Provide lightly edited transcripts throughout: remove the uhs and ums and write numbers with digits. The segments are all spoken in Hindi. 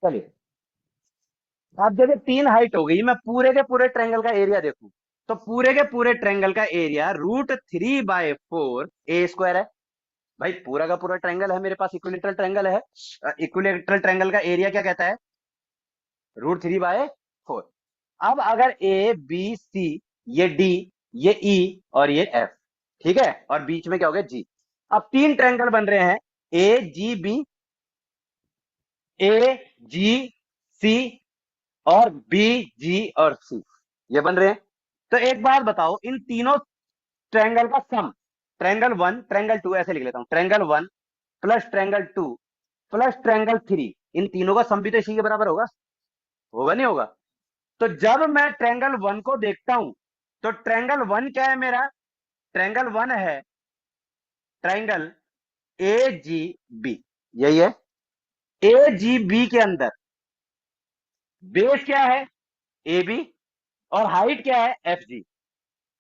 चलिए, अब जैसे तीन हाइट हो गई, मैं पूरे के पूरे ट्रायंगल का एरिया देखूं, तो पूरे के पूरे ट्रायंगल का एरिया √3/4 ए स्क्वायर है। भाई पूरा का पूरा ट्रायंगल है मेरे पास, इक्विलेटरल ट्रायंगल है। इक्विलेटरल ट्रायंगल का एरिया क्या कहता है? √3/4। अब अगर ए बी सी, ये डी, ये ई और ये एफ, ठीक है, और बीच में क्या हो गया? जी। अब तीन ट्रायंगल बन रहे हैं, ए जी बी, ए जी सी और बी जी और सी, ये बन रहे हैं। तो एक बात बताओ, इन तीनों ट्रायंगल का sum, triangle one triangle two, ऐसे लिख लेता हूं, triangle one plus triangle two plus triangle three, इन तीनों का सम भी तो इसी के बराबर होगा। होगा नहीं होगा? तो जब मैं ट्रायंगल वन को देखता हूं, तो ट्रायंगल वन क्या है मेरा? ट्रायंगल वन है ट्रायंगल ए जी बी, यही है। ए जी बी के अंदर बेस क्या है? ए बी, और हाइट क्या है? एफ जी,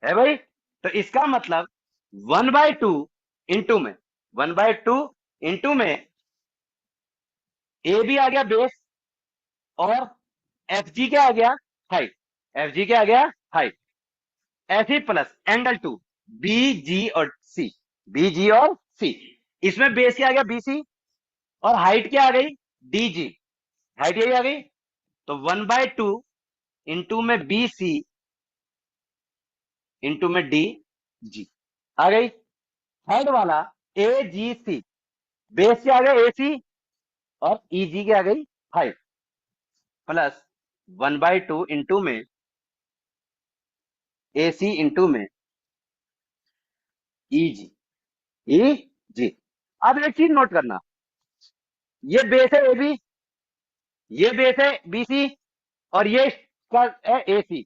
है भाई। तो इसका मतलब 1/2 इंटू में, 1/2 इंटू में ए बी आ गया बेस, और एफ जी क्या आ गया? हाइट। एफ जी क्या आ गया? हाइट। ऐसे प्लस एंगल टू, बी जी और सी, बी जी और सी, इसमें बेस क्या आ गया? बी सी, और हाइट क्या आ गई? डी जी, हाइट यही आ गई। तो 1/2 इंटू में बी सी इंटू में डी जी, आ गई। थर्ड वाला ए जी सी, बेस क्या आ गया? ए सी, और ई जी क्या आ गई? हाइट, प्लस 1/2 इंटू में ए सी इंटू में ई जी, ई जी। अब एक चीज नोट करना, ये बेस है ए बी, ये बेस है बी सी, और ये इसका है ए सी।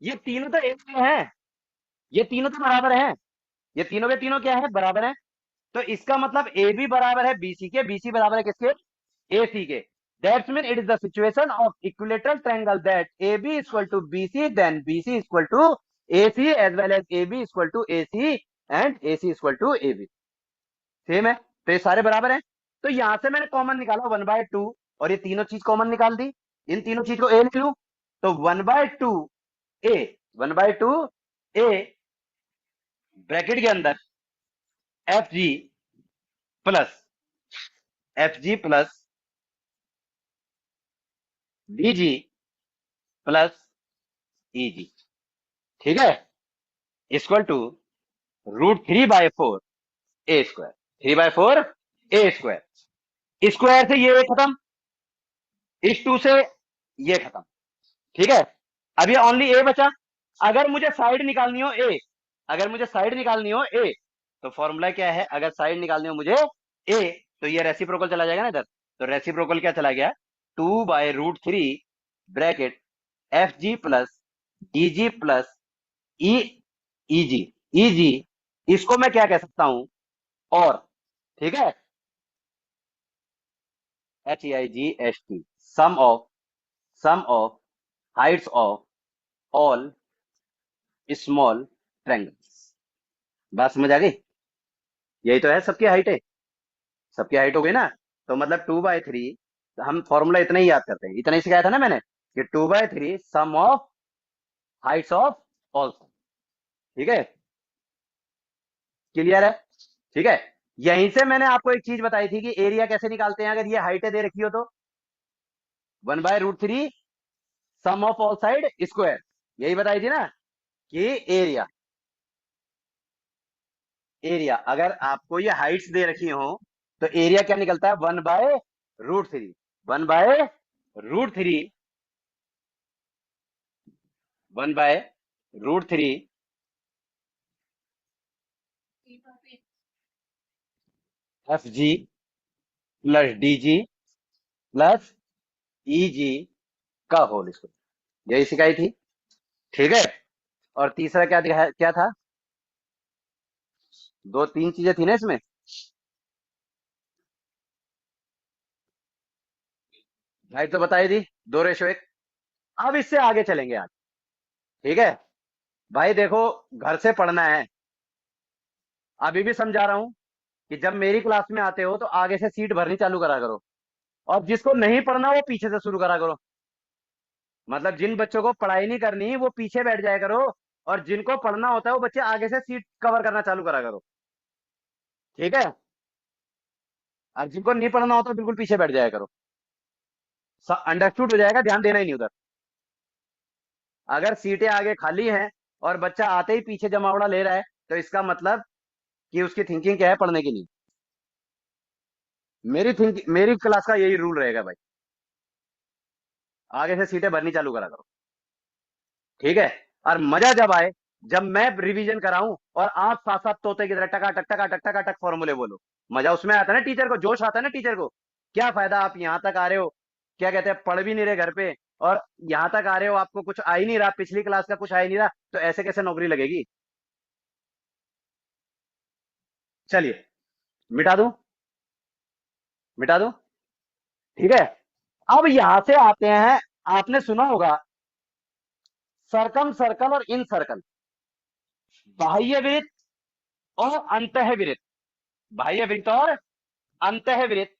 ये तीनों तो एक में है, ये तीनों तो बराबर हैं, ये तीनों के तीनों क्या है? बराबर है। तो इसका मतलब ए बी बराबर है बीसी के, बीसी बराबर है किसके? ए सी के। That's mean it is the situation of equilateral triangle that A B equal to B C, then B C equal to A C, as well as A B equal to A C, and A C equal to A B. Same है, तो ये सारे बराबर हैं। तो यहां से मैंने कॉमन निकाला 1/2, और ये तीनों चीज कॉमन निकाल दी, इन तीनों चीज को ए लिख लू। तो 1/2 ए, 1/2 ए, ब्रैकेट के अंदर F G plus, F G plus D G plus E G, ठीक है, equal to √3/4 A square, 3/4 A square. Square से ये खत्म, इस टू से ये खत्म, ठीक है। अब ये ओनली ए बचा। अगर मुझे साइड निकालनी हो ए, अगर मुझे साइड निकालनी हो ए, तो फॉर्मूला क्या है? अगर साइड निकालनी हो मुझे ए, तो ये रेसिप्रोकल चला जाएगा ना इधर। तो रेसिप्रोकल क्या चला गया? 2/√3 bracket F G plus D G plus E, E G, E G, इसको मैं क्या कह सकता हूं? और, ठीक है, HEIGHT, sum of heights of all small triangles. बात समझ आ गई? यही तो है, सबकी हाइट है, सबकी हाइट हो गई ना। तो मतलब 2/3, हम फॉर्मूला इतना ही याद करते हैं, इतना ही सिखाया था ना मैंने, कि 2/3 सम ऑफ हाइट्स ऑफ ऑल, ठीक है, क्लियर है? ठीक है। यहीं से मैंने आपको एक चीज बताई थी कि एरिया कैसे निकालते हैं, अगर ये हाइटें दे रखी हो तो 1/√3 सम ऑफ ऑल साइड स्क्वायर, यही बताई थी ना, कि एरिया, एरिया अगर आपको ये हाइट्स दे रखी हो, तो एरिया क्या निकलता है? 1/√3, 1/√3, 1/√3 F G plus D G plus E G का होल स्क्वायर, यही सिखाई थी, ठीक है। और तीसरा क्या क्या था? दो तीन चीजें थी ना इसमें, भाई तो बताई थी, 2:1। अब इससे आगे चलेंगे आज, ठीक है। भाई देखो, घर से पढ़ना है, अभी भी समझा रहा हूं कि जब मेरी क्लास में आते हो तो आगे से सीट भरनी चालू करा करो, और जिसको नहीं पढ़ना वो पीछे से शुरू करा करो। मतलब जिन बच्चों को पढ़ाई नहीं करनी वो पीछे बैठ जाया करो, और जिनको पढ़ना होता है वो बच्चे आगे से सीट कवर करना चालू करा करो। ठीक है। और जिनको नहीं पढ़ना होता बिल्कुल पीछे बैठ जाया करो। अंडरस्टूड हो जाएगा, ध्यान देना ही नहीं उधर। अगर सीटें आगे खाली हैं और बच्चा आते ही पीछे जमावड़ा ले रहा है, तो इसका मतलब कि उसकी थिंकिंग क्या है, पढ़ने की नहीं। मेरी क्लास का यही रूल रहेगा भाई। आगे से सीटें भरनी चालू करा करो। ठीक है। और मजा जब आए, जब मैं रिवीजन कराऊं और आप साथ साथ तोते की तरह टका टक फॉर्मूले बोलो। मजा उसमें आता है ना, टीचर को जोश आता है ना टीचर को। क्या फायदा आप यहां तक आ रहे हो, क्या कहते हैं, पढ़ भी नहीं रहे घर पे, और यहां तक आ रहे हो आपको कुछ आ ही नहीं रहा, पिछली क्लास का कुछ आ ही नहीं रहा, तो ऐसे कैसे नौकरी लगेगी। चलिए, मिटा दूं, मिटा दूं। ठीक है। अब यहां से आते हैं, आपने सुना होगा सरकम सर्कल और इन सर्कल, बाह्य वृत्त और अंतः वृत्त। बाह्य वृत्त और अंतः वृत्त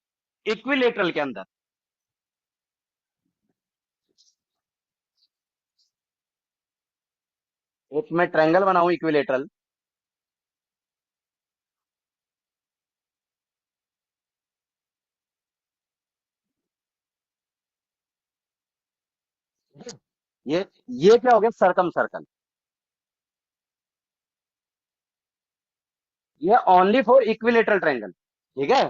इक्विलेटरल के अंदर। एक मैं ट्रायंगल बनाऊं इक्विलेटरल। ये ये क्या हो गया, सरकम सर्कल। ये ओनली फॉर इक्विलेटरल ट्रायंगल। ठीक है।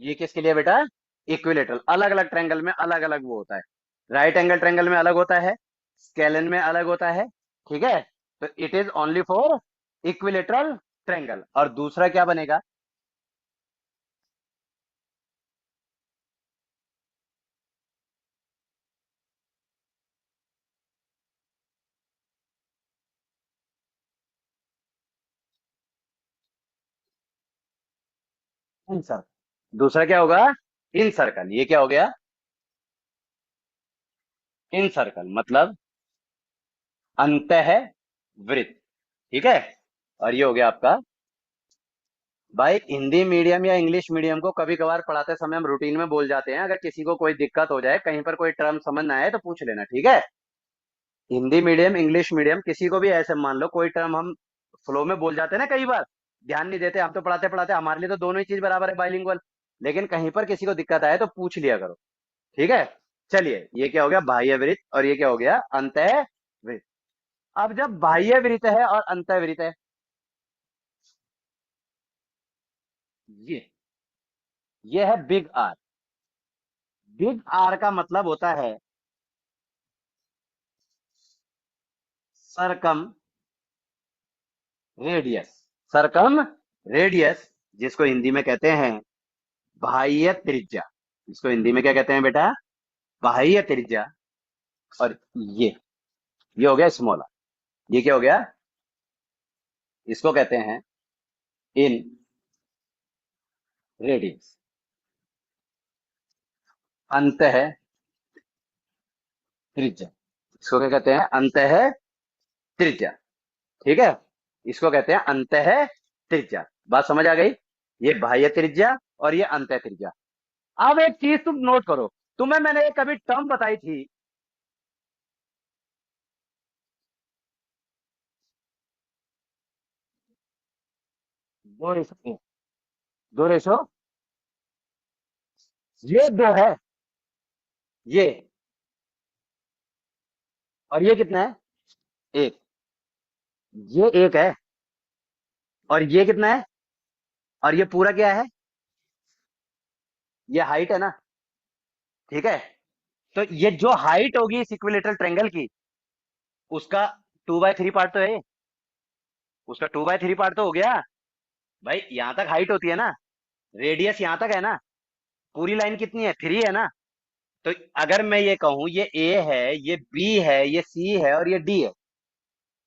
ये किसके लिए बेटा, इक्विलेटरल। अलग अलग ट्रायंगल में अलग अलग वो होता है। राइट एंगल ट्रायंगल में अलग होता है, स्केलन में अलग होता है। ठीक है। तो it is only for equilateral triangle. और दूसरा क्या बनेगा, इन सर्कल। दूसरा क्या होगा, इन सर्कल। ये क्या हो गया, इन सर्कल मतलब अंतः वृत्त। ठीक है। और ये हो गया आपका। भाई हिंदी मीडियम या इंग्लिश मीडियम को कभी कभार पढ़ाते समय हम रूटीन में बोल जाते हैं, अगर किसी को कोई दिक्कत हो जाए, कहीं पर कोई टर्म समझ ना आए तो पूछ लेना। ठीक है। हिंदी मीडियम इंग्लिश मीडियम किसी को भी ऐसे मान लो कोई टर्म हम फ्लो में बोल जाते हैं ना, कई बार ध्यान नहीं देते, हम तो पढ़ाते पढ़ाते हमारे लिए तो दोनों ही चीज बराबर है, बाइलिंगुअल। लेकिन कहीं पर किसी को दिक्कत आए तो पूछ लिया करो। ठीक है। चलिए, ये क्या हो गया, बाह्य वृत्त, और ये क्या हो गया, अंतः वृत्त। अब जब बाह्य वृत्त है और अंतः वृत्त है, ये ये है बिग आर। बिग आर का मतलब होता है सरकम रेडियस। सरकम रेडियस, जिसको हिंदी में कहते हैं बाह्य त्रिज्या। इसको हिंदी में क्या कहते हैं बेटा, बाह्य त्रिज्या। और ये हो गया स्मॉल आर। ये क्या हो गया, इसको कहते हैं इन रेडियस, अंतः त्रिज्या। इसको क्या कहते हैं, अंतः त्रिज्या। ठीक है। इसको कहते हैं अंतः त्रिज्या। बात समझ आ गई। ये बाह्य त्रिज्या और ये अंतः त्रिज्या। अब एक चीज तुम नोट करो, तुम्हें मैंने एक कभी टर्म बताई थी, दो रेशो, दो रेशो, ये दो है, ये, और ये कितना है, एक। ये एक है, और ये कितना है, और ये पूरा क्या है, ये हाइट है ना। ठीक है। तो ये जो हाइट होगी इस इक्विलेटरल ट्रायंगल की, उसका 2/3 पार्ट तो है, उसका 2/3 पार्ट तो हो गया। भाई यहां तक हाइट होती है ना, रेडियस यहां तक है ना, पूरी लाइन कितनी है, 3 है ना। तो अगर मैं ये कहूं ये ए है, ये बी है, ये सी है और ये डी है,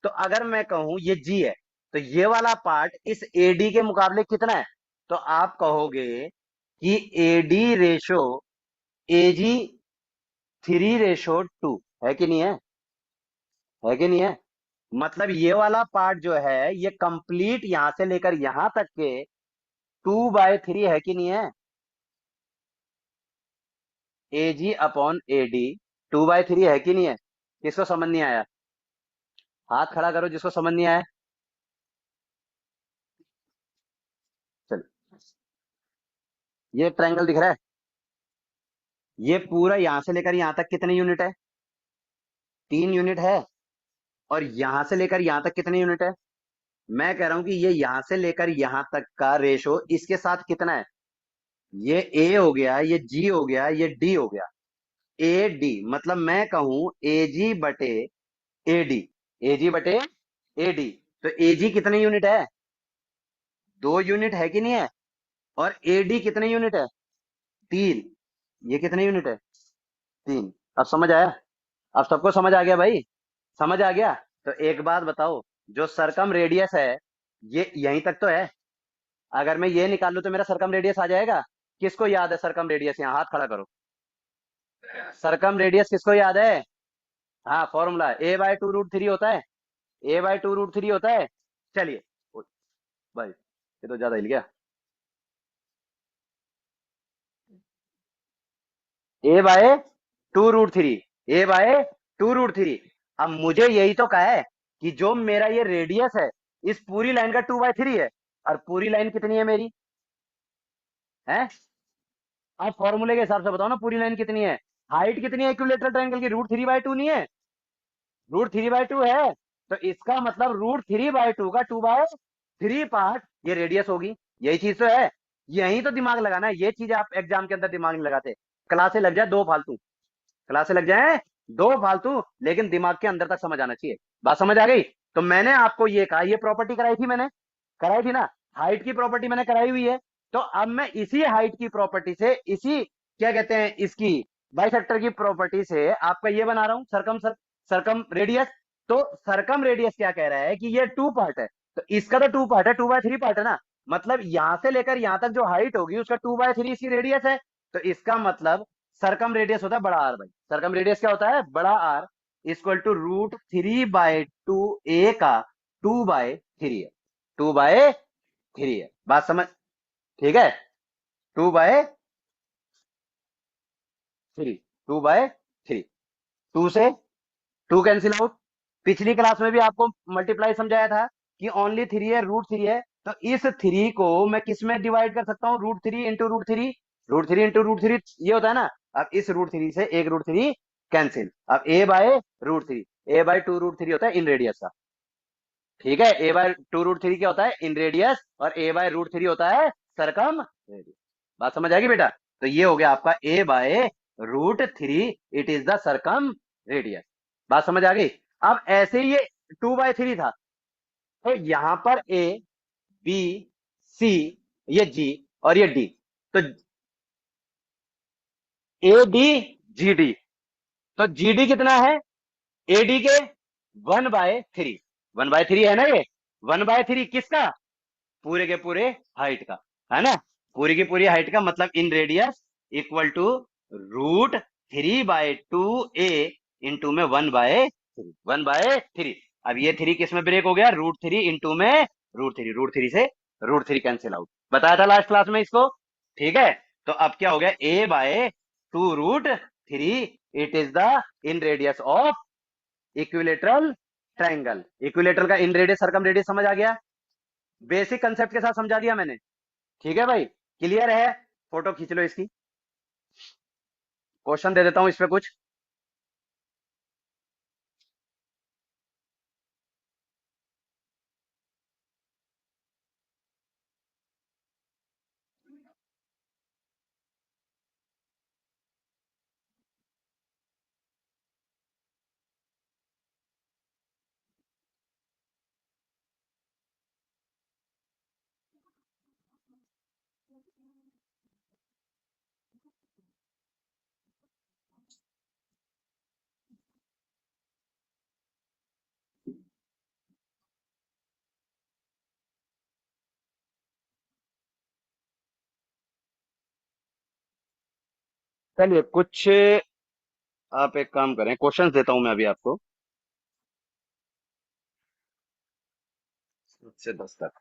तो अगर मैं कहूं ये जी है, तो ये वाला पार्ट इस एडी के मुकाबले कितना है, तो आप कहोगे कि एडी रेशो एजी 3/2 है कि नहीं है, है कि नहीं है। मतलब ये वाला पार्ट जो है ये कंप्लीट यहां से लेकर यहां तक के 2/3 है कि नहीं है? AG/AD 2/3 है कि नहीं है? किसको समझ नहीं आया? हाथ खड़ा करो जिसको समझ नहीं आया। चल, ये ट्रायंगल दिख रहा है? ये पूरा यहां से लेकर यहां तक कितने यूनिट है? 3 यूनिट है। और यहां से लेकर यहां तक कितने यूनिट है? मैं कह रहा हूं कि ये यहां से लेकर यहां तक का रेशो इसके साथ कितना है? ये ए हो गया, ये जी हो गया, ये डी हो गया। ए डी मतलब मैं कहूं AG बटे AD। AG बटे AD। तो AG कितने यूनिट है? 2 यूनिट है कि नहीं है? और AD कितने यूनिट है? 3। ये कितने यूनिट है? 3। अब समझ आया? अब सबको समझ आ गया भाई? समझ आ गया? तो एक बात बताओ, जो सरकम रेडियस है ये यहीं तक तो है। अगर मैं ये निकाल लूं तो मेरा सरकम रेडियस आ जाएगा। किसको याद है सरकम रेडियस? यहाँ हाथ खड़ा करो। सरकम रेडियस किसको याद है? हाँ, फॉर्मूला A/2√3 होता है। A/2√3 होता है। चलिए। ओ, भाई ये तो ज्यादा हिल गया। A/2√3। A/2√3। अब मुझे यही तो कहा है कि जो मेरा ये रेडियस है इस पूरी लाइन का 2/3 है। और पूरी लाइन कितनी है मेरी? है? आप फॉर्मूले के हिसाब से बताओ ना, पूरी लाइन कितनी है? हाइट कितनी है इक्विलेटरल ट्रायंगल की? √3/2 नहीं है? √3/2 है। तो इसका मतलब √3/2 का 2/3 पार्ट ये रेडियस होगी। यही चीज तो है। यही तो दिमाग लगाना है। ये चीज आप एग्जाम के अंदर दिमाग नहीं लगाते। क्लासे लग जाए दो फालतू। क्लासे लग जाए दो फालतू, लेकिन दिमाग के अंदर तक समझ आना चाहिए। बात समझ आ गई? तो मैंने आपको ये कहा, ये प्रॉपर्टी कराई थी मैंने। कराई थी ना? हाइट की प्रॉपर्टी मैंने कराई हुई है। तो अब मैं इसी हाइट की प्रॉपर्टी से, इसी क्या कहते हैं इसकी, बाइसेक्टर की प्रॉपर्टी से आपका ये बना रहा हूं सरकम रेडियस। तो सरकम रेडियस क्या कह रहा है कि ये 2 पार्ट है। तो इसका तो 2 पार्ट है, 2/3 पार्ट है ना। मतलब यहां से लेकर यहां तक जो हाइट होगी उसका 2/3 इसकी रेडियस है। तो इसका मतलब सरकम रेडियस होता है बड़ा आर भाई। सरकम रेडियस क्या होता है? बड़ा आर इक्वल टू √3/2 A का 2/3 है। 2/3 है। बात समझ? ठीक है। 2/3। 2/3। 2 से 2 कैंसिल आउट। पिछली क्लास में भी आपको मल्टीप्लाई समझाया था कि ओनली 3 है, √3 है। तो इस 3 को मैं किस में डिवाइड कर सकता हूँ? √3 × √3। √3 × √3 ये होता है ना। अब इस √3 से एक √3 कैंसिल। अब A/√3। A/2√3 होता है इन रेडियस का। ठीक है। A/2√3 क्या होता है? इन रेडियस। और A/√3 होता है सरकम रेडियस। बात समझ आएगी बेटा? तो ये हो गया आपका A/√3। It is the circumradius. बात समझ आ गई? अब ऐसे ही ये 2/3 था। तो यहां पर A B C, ये G और ये D। तो AD GD। तो GD कितना है? AD के 1/3। 1/3 है ना ये? 1/3 किसका? पूरे के पूरे हाइट का। है ना? पूरी की पूरी हाइट का मतलब in radius equal to √3/2 A into में 1/3। 1/3। अब ये 3 किस में ब्रेक हो गया? √3 इंटू में √3 से √3 कैंसिल आउट। बताया था लास्ट क्लास में इसको। ठीक है। तो अब क्या हो गया? A/2√3। It is the in radius of equilateral triangle. Equilateral का इन रेडियस सरकम रेडियस समझ आ गया? बेसिक कंसेप्ट के साथ समझा दिया मैंने। ठीक है भाई? क्लियर है? फोटो खींच लो इसकी। क्वेश्चन दे देता हूं इस पे कुछ। चलिए कुछ, आप एक काम करें, क्वेश्चंस देता हूं मैं अभी आपको। से 10 तक।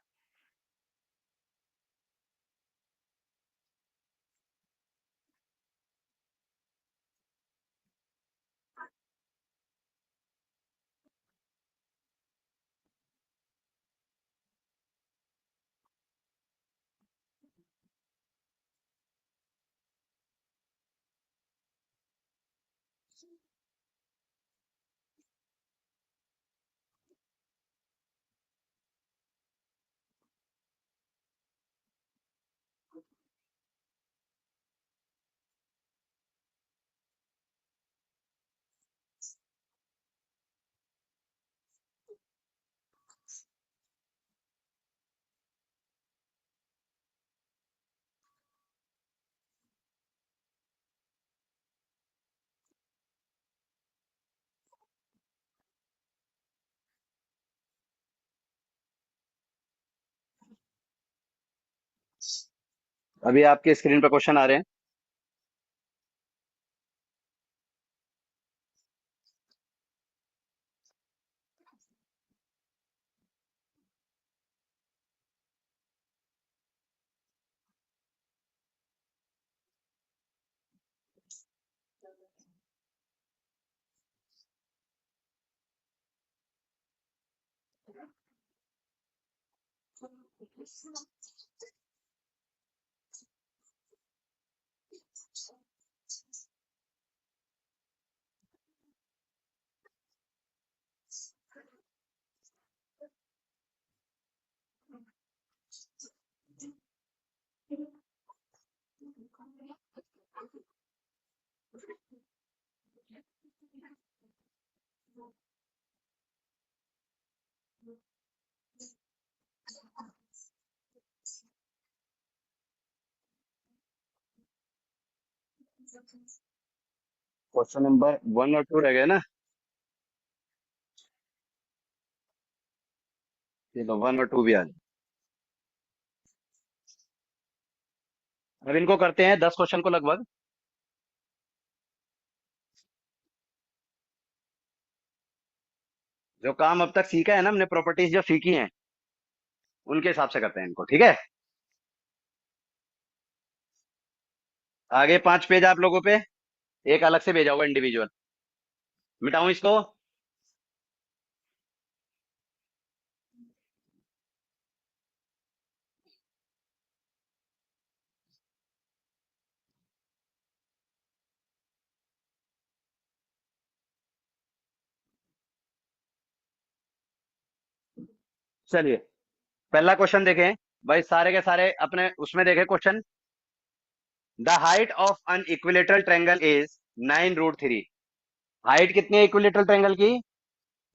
अभी आपके स्क्रीन पर क्वेश्चन आ रहे हैं। क्वेश्चन नंबर 1 और 2 रह गए ना। चलो 1 और 2 भी आ जाए। अब इनको करते हैं 10 क्वेश्चन को लगभग। जो काम अब तक सीखा है ना हमने, प्रॉपर्टीज जो सीखी हैं, उनके हिसाब से करते हैं इनको, ठीक है। आगे 5 पेज आप लोगों पे एक अलग से भेजा हुआ इंडिविजुअल। मिटाऊं इसको। चलिए, पहला क्वेश्चन देखें। भाई सारे के सारे अपने उसमें देखें question. The height of an equilateral triangle is 9√3। Height कितनी है इक्विलेटरल ट्रायंगल की?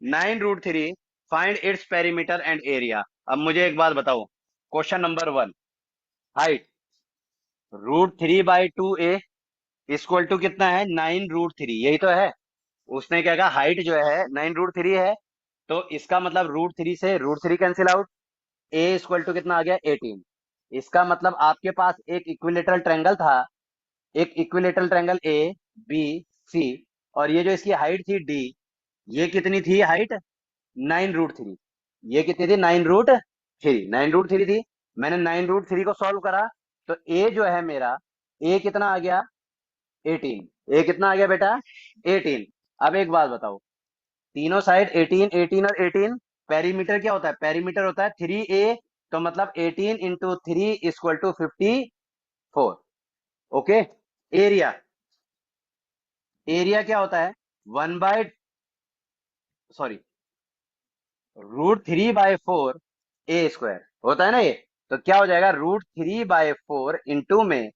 9√3। Find its perimeter and area. अब मुझे एक बात बताओ, question number 1, height √3/2a equal to कितना है? 9√3, यही तो है। उसने क्या कहा, हाइट जो है 9√3 है, तो इसका मतलब √3 से √3 cancel out. A equal to कितना आ गया? 18। इसका मतलब आपके पास एक इक्विलेटरल ट्रायंगल था, एक equilateral triangle A B C, और ये जो इसकी हाइट थी डी, ये कितनी थी हाइट? 9√3। ये कितनी थी? 9√3। 9√3 थी। मैंने 9√3 को सॉल्व करा, तो ए जो है मेरा, ए कितना आ गया? 18। ए कितना आ गया बेटा? 18। अब एक बात बताओ, तीनों साइड 18 18 और 18, पेरीमीटर क्या होता है? पेरीमीटर होता है 3a, तो मतलब 18 × 3 equal to 54। Okay. Area, area क्या होता है? 1/, सॉरी, √3/4 ए स्क्वायर होता है ना ये। तो क्या हो जाएगा? √3/4 इंटू में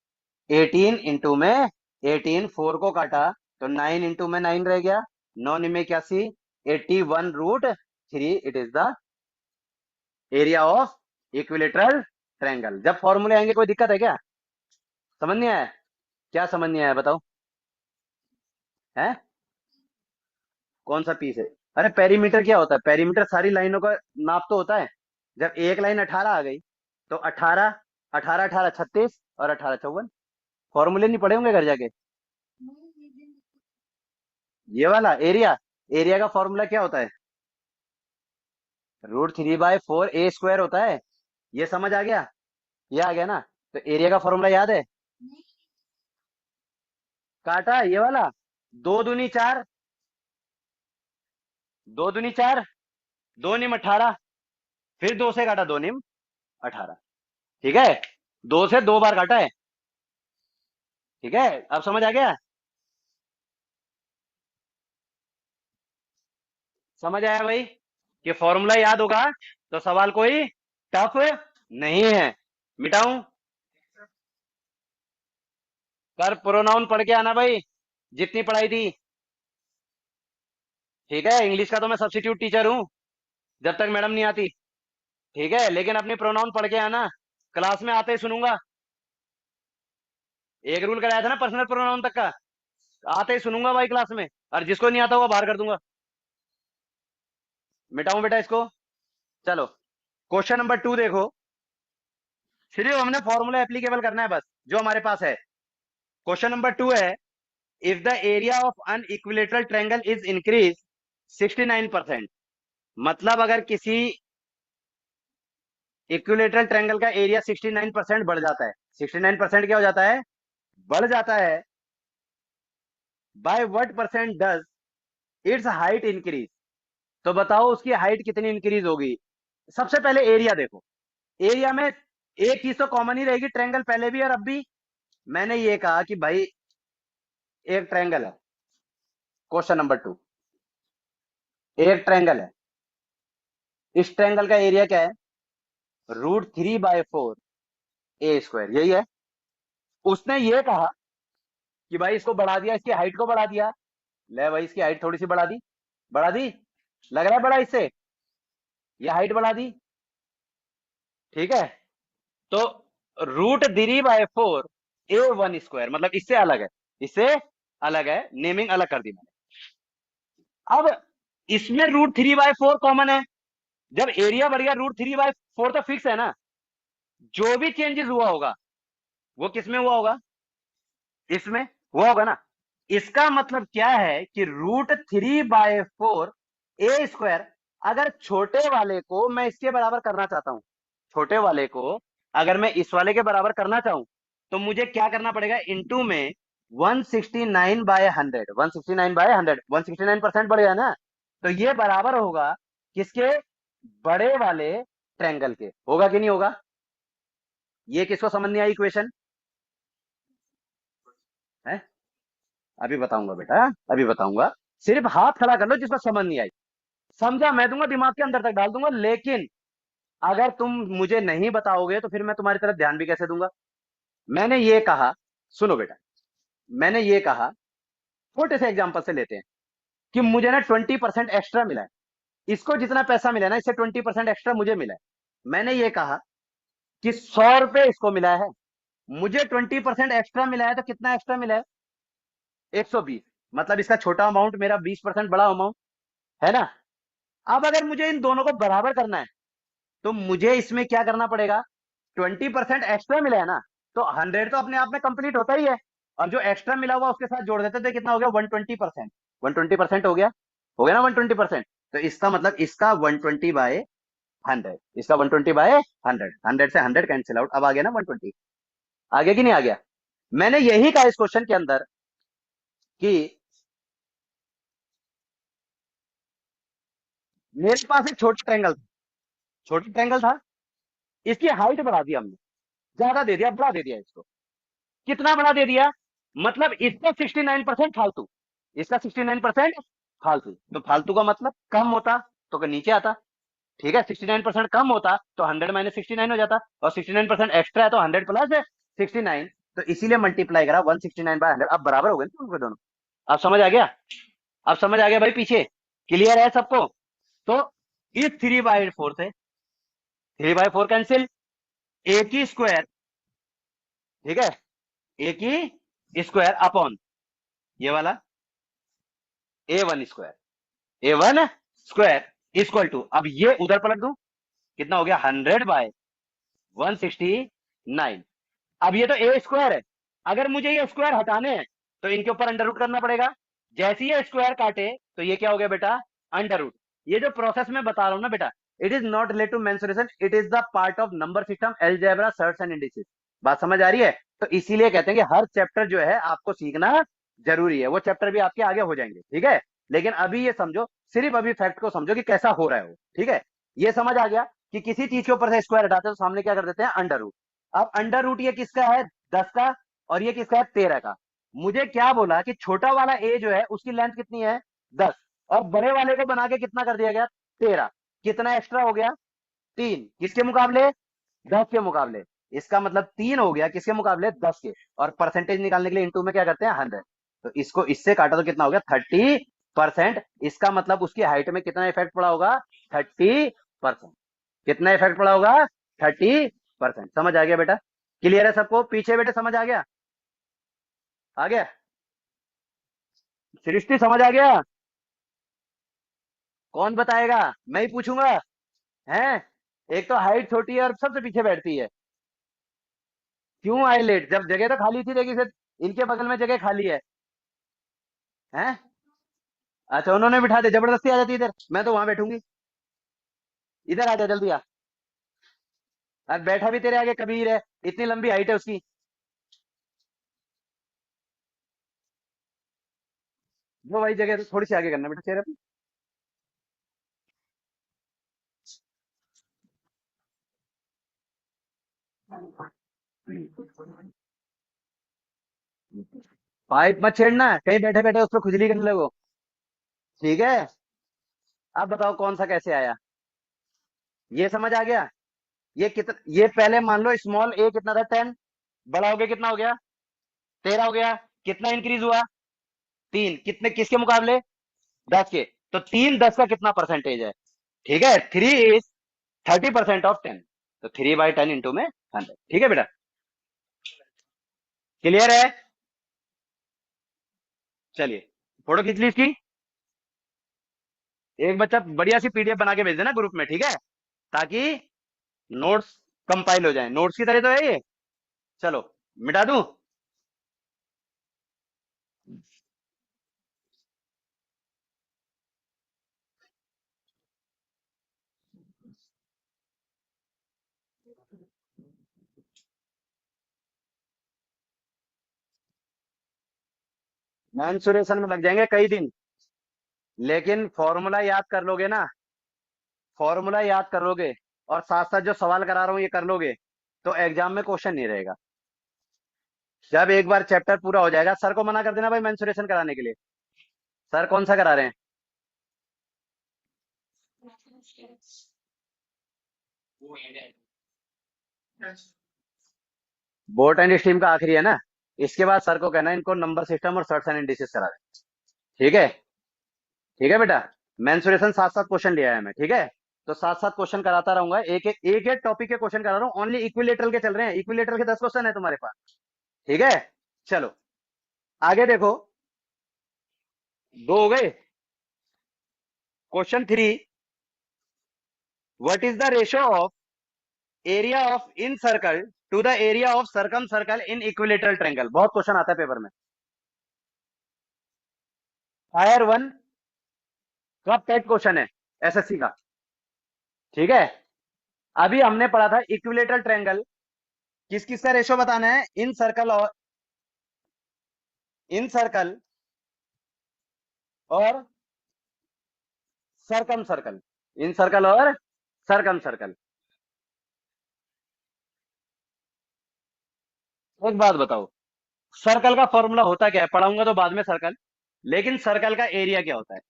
18 इंटू में 18, 4 को काटा तो 9 इंटू में 9 रह गया, 9 × 9 = 81√3। It is the area of equilateral triangle. जब फॉर्मूले आएंगे कोई दिक्कत है क्या? समझ नहीं आया? क्या समझ नहीं आया बताओ? है? कौन सा पीस है? अरे पेरीमीटर क्या होता है? पेरीमीटर सारी लाइनों का नाप तो होता है। जब एक लाइन 18 आ गई, तो 18, 18 18 36, और 18 54। फॉर्मूले नहीं पढ़े होंगे घर जाके? ये वाला एरिया, एरिया का फॉर्मूला क्या होता है? √3/4 a² होता है। ये समझ आ गया? ये आ गया ना? तो एरिया का फॉर्मूला याद है? काटा ये वाला, 2 दूनी 4, 2 दूनी 4, 2 निम 18, फिर 2 से काटा 2 निम 18। ठीक है, 2 से 2 बार काटा है। ठीक है, अब समझ आ गया? समझ आया भाई कि फॉर्मूला याद होगा तो सवाल कोई टफ नहीं है। मिटाऊं? कर प्रोनाउन पढ़ के आना भाई, जितनी पढ़ाई थी। ठीक है, इंग्लिश का तो मैं सब्स्टिट्यूट टीचर हूं जब तक मैडम नहीं आती। ठीक है, लेकिन अपनी प्रोनाउन पढ़ के आना, क्लास में आते ही सुनूंगा। एक रूल कराया था ना पर्सनल प्रोनाउन तक का, आते ही सुनूंगा भाई क्लास में, और जिसको नहीं आता होगा बाहर कर दूंगा। मिटाऊं बेटा इसको? चलो, क्वेश्चन नंबर 2 देखो। सिर्फ हमने फॉर्मूला एप्लीकेबल करना है बस, जो हमारे पास है। क्वेश्चन नंबर 2 है, if the area of an equilateral triangle is increase 69%। मतलब अगर किसी इक्विलेटरल ट्रायंगल का एरिया 69% बढ़ जाता है। 69% क्या हो जाता है? बढ़ जाता है। By what percent does it's height increase? तो बताओ उसकी हाइट कितनी इंक्रीज होगी। सबसे पहले एरिया देखो। एरिया में एक चीज तो कॉमन ही रहेगी, ट्रायंगल पहले भी और अब भी। मैंने ये कहा कि भाई एक ट्रायंगल है, क्वेश्चन नंबर 2, एक ट्रायंगल है। इस ट्रायंगल का एरिया क्या है? √3/4 a², यही है। उसने ये कहा कि भाई इसको बढ़ा दिया, इसकी हाइट को बढ़ा दिया। ले भाई इसकी हाइट थोड़ी सी बढ़ा दी, बढ़ा दी, लग रहा है बड़ा इससे, ये हाइट बढ़ा दी। ठीक है, तो √3/4 a² मतलब इससे अलग है, इससे अलग है, नेमिंग अलग कर दी मैंने। अब इसमें √3/4 कॉमन है। जब एरिया बढ़ गया, √3/4 तो फिक्स है ना। जो भी चेंजेस हुआ होगा वो किसमें हुआ होगा? इसमें हुआ होगा ना। इसका मतलब क्या है कि √3/4 a², अगर छोटे वाले को मैं इसके बराबर करना चाहता हूं, छोटे वाले को अगर मैं इस वाले के बराबर करना चाहूं, तो मुझे क्या करना पड़ेगा? इनटू में 169/100, 169/100, 169% बढ़ गया ना। तो ये बराबर होगा किसके? बड़े वाले ट्रायंगल के। होगा कि नहीं होगा? ये किसको समझ नहीं आई इक्वेशन है? अभी बताऊंगा बेटा, अभी बताऊंगा। सिर्फ हाथ खड़ा कर लो जिसको समझ नहीं आई। समझा मैं दूंगा, दिमाग के अंदर तक डाल दूंगा, लेकिन अगर तुम मुझे नहीं बताओगे तो फिर मैं तुम्हारी तरफ ध्यान भी कैसे दूंगा? मैंने ये कहा, सुनो बेटा, मैंने ये कहा, छोटे से एग्जांपल से लेते हैं कि मुझे ना 20% एक्स्ट्रा मिला है। इसको जितना पैसा मिला है ना, इससे 20% एक्स्ट्रा मुझे मिला है। मैंने ये कहा कि 100 रुपए इसको मिला है, मुझे 20% एक्स्ट्रा मिला है, तो कितना एक्स्ट्रा मिला है? 120। मतलब इसका छोटा अमाउंट, मेरा 20% बड़ा अमाउंट, है ना। अब अगर मुझे इन दोनों को बराबर करना है, तो मुझे इसमें क्या करना पड़ेगा? 20% एक्स्ट्रा मिला है ना, तो 100 तो अपने आप में कंप्लीट होता ही है, और जो एक्स्ट्रा मिला हुआ उसके साथ जोड़ देते थे, कितना हो गया? 120%। 120% हो गया ना 120%। तो इसका मतलब इसका 120/100, इसका 120/100, 100 से 100 कैंसिल आउट, अब आ गया ना 120। आ गया कि नहीं आ गया? मैंने यही कहा इस क्वेश्चन के अंदर कि मेरे पास एक छोटा ट्रायंगल था, छोटा ट्रायंगल था, इसकी हाइट बढ़ा दी हमने, ज्यादा दे दिया, बढ़ा दे दिया इसको। कितना बढ़ा दे दिया? मतलब इसका 69% फालतू, इसका 69% फालतू। तो फालतू का मतलब कम होता तो नीचे आता। ठीक है, 69% कम होता तो 100 - 69 हो जाता, और 69% एक्स्ट्रा है तो 100 + 69, तो इसीलिए मल्टीप्लाई करा 169/100। अब बराबर हो गए ना उनको दोनों। अब समझ आ गया? अब समझ आ गया भाई? पीछे क्लियर है सबको? तो इस 3/4 से 3/4 कैंसिल, एक ही स्क्वायर, ठीक है, एक ही स्क्वायर अपॉन ये वाला A1 स्क्वायर इक्वल टू, अब ये उधर पलट दूं, कितना हो गया? 100/169। अब ये तो A² है, अगर मुझे ये स्क्वायर हटाने हैं तो इनके ऊपर अंडर रूट करना पड़ेगा। जैसे ही ये स्क्वायर काटे तो ये क्या हो गया बेटा? Under root. ये जो प्रोसेस मैं बता रहा हूं ना बेटा, it is not related to mensuration, it is the part of number system, algebra, surds and indices. बात समझ आ रही है? तो इसीलिए कहते हैं कि हर चैप्टर जो है आपको सीखना जरूरी है। वो चैप्टर भी आपके आगे हो जाएंगे, ठीक है। लेकिन अभी ये समझो, सिर्फ अभी फैक्ट को समझो कि कैसा हो रहा है वो, ठीक है। ये समझ आ गया कि किसी चीज के ऊपर से स्क्वायर हटाते हैं तो सामने क्या कर देते हैं, अंडर रूट। अब अंडर रूट ये किसका है, 10 का, और ये किसका है, 13 का। मुझे क्या बोला कि छोटा वाला ए जो है उसकी लेंथ कितनी है, 10, और बड़े वाले को बना के कितना कर दिया गया, 13। कितना एक्स्ट्रा हो गया, 3, किसके मुकाबले, 10 के मुकाबले। इसका मतलब 3 हो गया किसके मुकाबले, 10 के। और परसेंटेज निकालने के लिए इंटू में क्या करते हैं, 100। तो इसको इससे काटा तो कितना हो गया, 30%। इसका मतलब उसकी हाइट में कितना इफेक्ट पड़ा होगा, 30%। कितना इफेक्ट पड़ा होगा, 30%। समझ आ गया बेटा? क्लियर है सबको पीछे बेटे, समझ आ गया? आ गया? सृष्टि समझ आ गया? कौन बताएगा, मैं ही पूछूंगा? हैं? एक तो हाइट छोटी है और सबसे पीछे बैठती है। क्यों आए लेट, जब जगह तो खाली थी, देखिए सर, इनके बगल में जगह खाली है। हैं? अच्छा, उन्होंने बिठा दे, जबरदस्ती आ जाती है इधर, मैं तो वहां बैठूंगी। इधर आ जा, जल्दी आ। अब बैठा भी तेरे आगे कबीर है, इतनी लंबी हाइट है उसकी। वो भाई जगह तो थोड़ी सी आगे करना बेटा चेहरे पे। पाइप मत छेड़ना, कहीं बैठे बैठे उस पर खुजली करने लगो, ठीक है। अब बताओ कौन सा कैसे आया, ये समझ आ गया? ये कितना, ये पहले मान लो स्मॉल ए कितना था, 10, बड़ा हो गया कितना हो गया, 13 हो गया। कितना इंक्रीज हुआ, 3, कितने किसके मुकाबले, 10 के। तो 3 10 का कितना परसेंटेज है, ठीक है, 3 इज 30% ऑफ 10। तो 3/10 इंटू में 100, ठीक है बेटा। क्लियर है? चलिए, फोटो खींच ली इसकी। एक बच्चा बढ़िया सी पीडीएफ बना के भेज देना ग्रुप में, ठीक है, ताकि नोट्स कंपाइल हो जाए, नोट्स की तरह तो है ये। चलो, मिटा दूं? मेंसुरेशन में लग जाएंगे कई दिन, लेकिन फॉर्मूला याद कर लोगे ना, फॉर्मूला याद कर लोगे, और साथ साथ जो सवाल करा रहा हूं ये कर लोगे, तो एग्जाम में क्वेश्चन नहीं रहेगा। जब एक बार चैप्टर पूरा हो जाएगा, सर को मना कर देना भाई मेंसुरेशन कराने के लिए। सर कौन सा करा रहे हैं? बोट एंड स्ट्रीम का आखिरी है ना, इसके बाद सर को कहना है इनको नंबर सिस्टम और सर्ट्स एंड इंडिसेस करा दें, ठीक है। ठीक है बेटा, मेंसुरेशन साथ साथ क्वेश्चन ले आया मैं, ठीक है। तो साथ साथ क्वेश्चन कराता रहूंगा, एक एक टॉपिक के क्वेश्चन करा रहा हूँ, ओनली इक्विलेटरल के चल रहे हैं, इक्विलेटरल के 10 क्वेश्चन है तुम्हारे पास, ठीक है। चलो, आगे देखो, 2 हो गए। Question 3, what is the ratio of area of incircle to the area of circumcircle in equilateral triangle. बहुत क्वेश्चन आता है पेपर में, टायर 1 का पेट क्वेश्चन है एसएससी का, ठीक है। अभी हमने पढ़ा था इक्विलेटरल ट्रायंगल, किस किस का रेशियो बताना है, इन सर्कल और इन सर्कल और सरकम सर्कल, इन सर्कल और सरकम सर्कल। एक बात बताओ, सर्कल का फॉर्मूला होता क्या है, पढ़ाऊंगा तो बाद में सर्कल, लेकिन सर्कल का एरिया क्या होता है,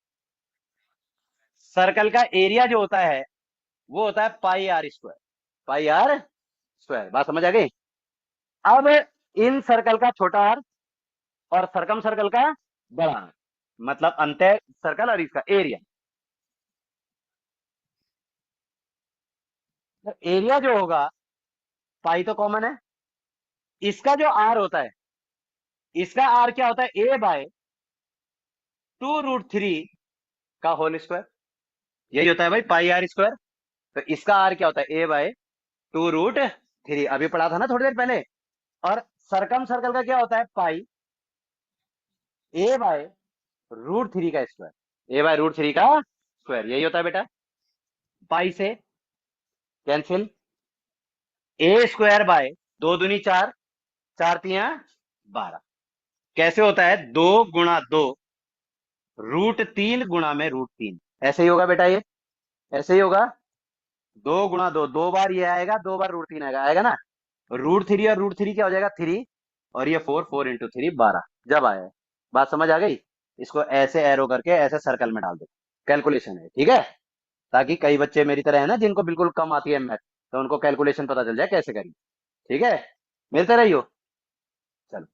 सर्कल का एरिया जो होता है वो होता है pi R square, pi R square. बात समझ आ गई? अब इन सर्कल का छोटा आर और सरकम सर्कल का बड़ा आर, मतलब अंत सर्कल और इसका एरिया। तो एरिया जो होगा, पाई तो कॉमन है, इसका जो आर होता है, इसका आर क्या होता है, A/2√3 का होल स्क्वायर, यही होता है भाई पाई आर स्क्वायर। तो इसका आर क्या होता है, A/2√3, अभी पढ़ा था ना थोड़ी देर पहले। और सरकम सर्कल का क्या होता है, पाई A/√3 का स्क्वायर, A/√3 का स्क्वायर, यही होता है बेटा। पाई से कैंसिल, ए स्क्वायर बाय 2 दूनी 4, 4 तिया 12। कैसे होता है? 2 गुणा 2 √3 गुणा में √3, ऐसे ही होगा बेटा ये, ऐसे ही होगा। 2 गुणा 2, 2 बार ये आएगा, 2 बार √3 आएगा, आएगा ना। √3 और √3 क्या हो जाएगा? 3, और ये 4, 4 × 3 12, जब आया है। बात समझ आ गई? इसको ऐसे एरो करके ऐसे सर्कल में डाल दो, कैलकुलेशन है, ठीक है। ताकि कई बच्चे मेरी तरह है ना, जिनको बिल्कुल कम आती है मैथ, तो उनको कैलकुलेशन पता चल जाए कैसे करें, ठीक है। मेरी तरह ही हो। चलो,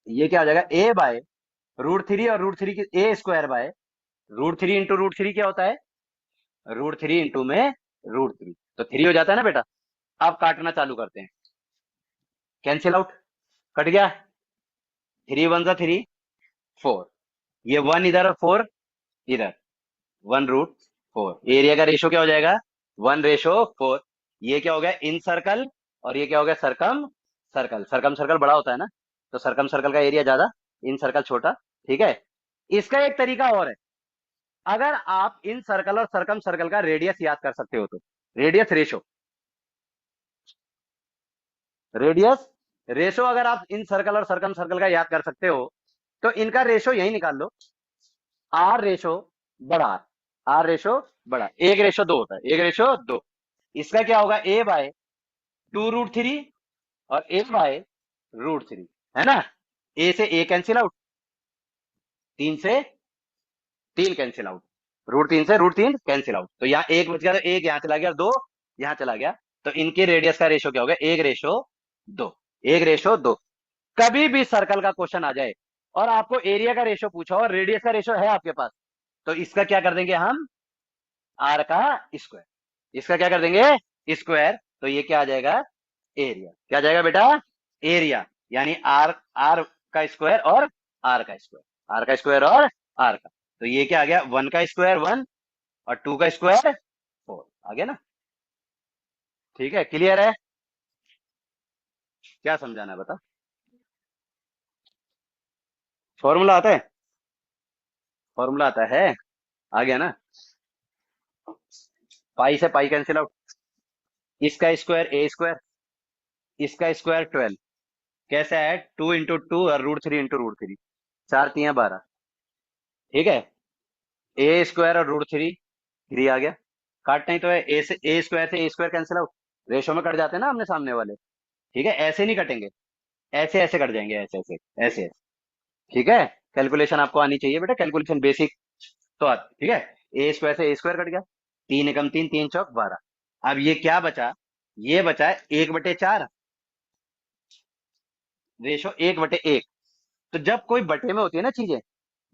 ये क्या हो जाएगा? A/√3, और √3 की A² √3 इंटू √3 क्या होता है? √3 में √3, तो 3 हो जाता है ना बेटा। अब काटना चालू करते हैं, कैंसिल आउट, कट गया। 3 × 1 = 3, 4, ये 1 इधर और 4 इधर, 1√4। एरिया का रेशो क्या हो जाएगा? 1:4। ये क्या हो गया? इन सर्कल, और ये क्या हो गया? सरकम सर्कल। सरकम सर्कल बड़ा होता है ना, तो सरकम सर्कल का एरिया ज्यादा, इन सर्कल छोटा, ठीक है। इसका एक तरीका और है, अगर आप इन सर्कल और सरकम सर्कल का रेडियस याद कर सकते हो तो, रेडियस रेशो, रेडियस रेशो अगर आप इन सर्कल और सरकम सर्कल का याद कर सकते हो, तो इनका रेशो यही निकाल लो, आर रेशो बड़ा, आर रेशो बड़ा, 1:2 होता है, 1:2। इसका क्या होगा? A/2 √3, और A/√3, है ना। ए से ए कैंसिल आउट, 3 से 3 कैंसिल आउट, √3 से √3 कैंसिल आउट, तो यहाँ 1 बच गया, तो 1 यहाँ चला गया और 2 यहाँ चला गया। तो इनके रेडियस का रेशो क्या होगा? 1:2, 1:2। कभी भी सर्कल का क्वेश्चन आ जाए और आपको एरिया का रेशो पूछा और रेडियस का रेशो है आपके पास, तो इसका क्या कर देंगे हम? आर का स्क्वायर, इसका क्या कर देंगे? स्क्वायर। तो ये क्या आ जाएगा? एरिया। क्या आ जाएगा बेटा? एरिया। यानी आर, आर का स्क्वायर और आर का स्क्वायर, आर का स्क्वायर और आर का। तो ये क्या आ गया? 1 का स्क्वायर 1, और 2 का स्क्वायर 4, आ गया ना। ठीक है, क्लियर है? क्या समझाना है बता। फॉर्मूला आता है? फॉर्मूला आता है, आ गया ना। पाई से पाई कैंसिल आउट, इसका स्क्वायर A², इसका स्क्वायर 12, कैसे है? 2 × 2 और √3 × √3, 4 × 3 = 12, ठीक है। A² और √3 आ गया। काटना ही तो है, ए से A² कैंसिल आउट, रेशो में कट जाते हैं ना आमने सामने वाले, ठीक है। ऐसे नहीं कटेंगे, ऐसे ऐसे कट जाएंगे, ऐसे ऐसे ऐसे, ठीक है। कैलकुलेशन आपको आनी चाहिए बेटा, कैलकुलेशन बेसिक तो आती, ठीक है। A² से A² कट गया, 3 × 3 3 × 4 = 12। अब ये क्या बचा? ये बचा है 1/4, रेशो 1/1। तो जब कोई बटे में होती है ना चीजें,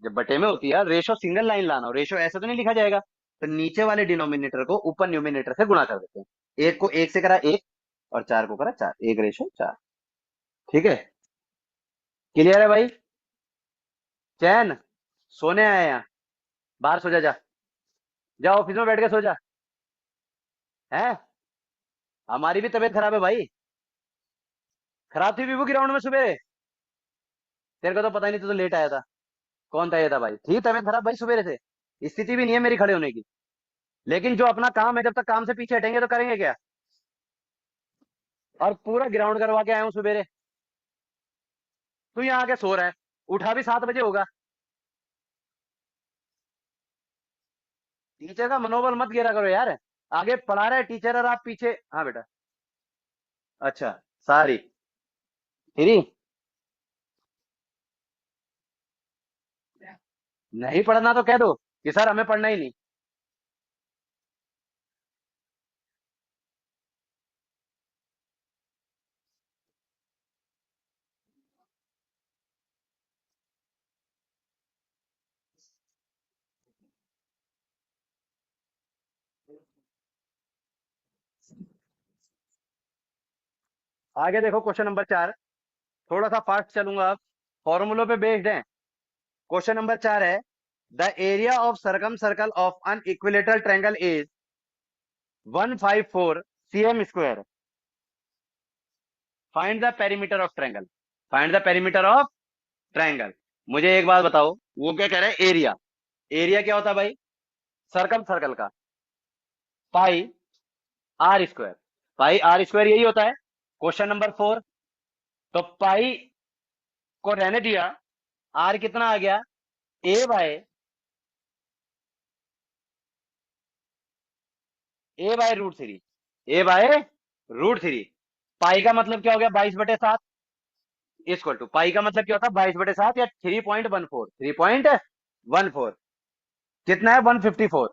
जब बटे में होती है, रेशो सिंगल लाइन लाना हो, रेशो ऐसे तो नहीं लिखा जाएगा। तो नीचे वाले डिनोमिनेटर को ऊपर न्यूमिनेटर से गुणा कर देते हैं, 1 को 1 से करा 1, और 4 को करा 4, 1:4, ठीक है। क्लियर है भाई? चैन, सोने आया यहाँ, बाहर सो जा, जा जा, ऑफिस में बैठ के सो जा, है। हमारी भी तबीयत खराब है भाई, खराब थी विभू की ग्राउंड में सुबह, तेरे को तो पता ही नहीं, तू तो लेट आया था। कौन था? ये था भाई, थी तबीयत खराब भाई सुबह से, स्थिति भी नहीं है मेरी खड़े होने की। लेकिन जो अपना काम है, जब तक काम से पीछे हटेंगे तो करेंगे क्या। और पूरा ग्राउंड करवा के आया हूँ सुबह। तू यहाँ आके सो रहा है, उठा भी 7 बजे होगा। टीचर का मनोबल मत गिरा करो यार, आगे पढ़ा रहा है टीचर और आप पीछे। हाँ बेटा, अच्छा, सारी फ्री, नहीं पढ़ना तो कह दो कि सर हमें पढ़ना ही नहीं। आगे देखो क्वेश्चन नंबर 4, थोड़ा सा फास्ट चलूंगा अब, फॉर्मूलों पे बेस्ड है। क्वेश्चन नंबर 4 है, the area of circumcircle of an equilateral triangle is 154 cm²। Find the perimeter of triangle, find the perimeter of triangle. मुझे एक बात बताओ, वो क्या कह रहा है? एरिया, एरिया क्या होता है भाई? सर्कम सर्कल का pi R square. Pi R square यही होता है। Question number 4। तो पाई को रहने दिया, आर कितना आ गया, ए बाय √3। पाई का मतलब क्या हो गया, 22/7 इक्वल टू, पाई का मतलब क्या होता है 22/7 या 3.14, 3.14 कितना है, 154,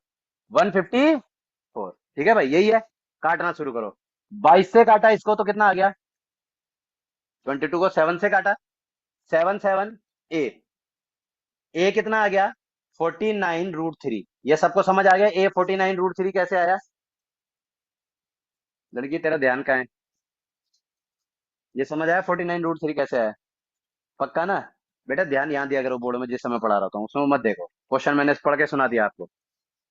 154। ठीक है भाई, यही है। काटना शुरू करो। 22 से काटा इसको तो कितना आ गया, 22 को 7 से काटा, 7 7 ए, ए कितना आ गया, 49√3। ये सबको समझ आ गया ए 49√3 कैसे आया। लड़की तेरा ध्यान कहाँ है, ये समझ आया 49√3 कैसे आया, पक्का ना। बेटा ध्यान यहाँ दिया करो, बोर्ड में जिस समय पढ़ा रहा था उसमें मत देखो, क्वेश्चन मैंने पढ़ के सुना दिया आपको।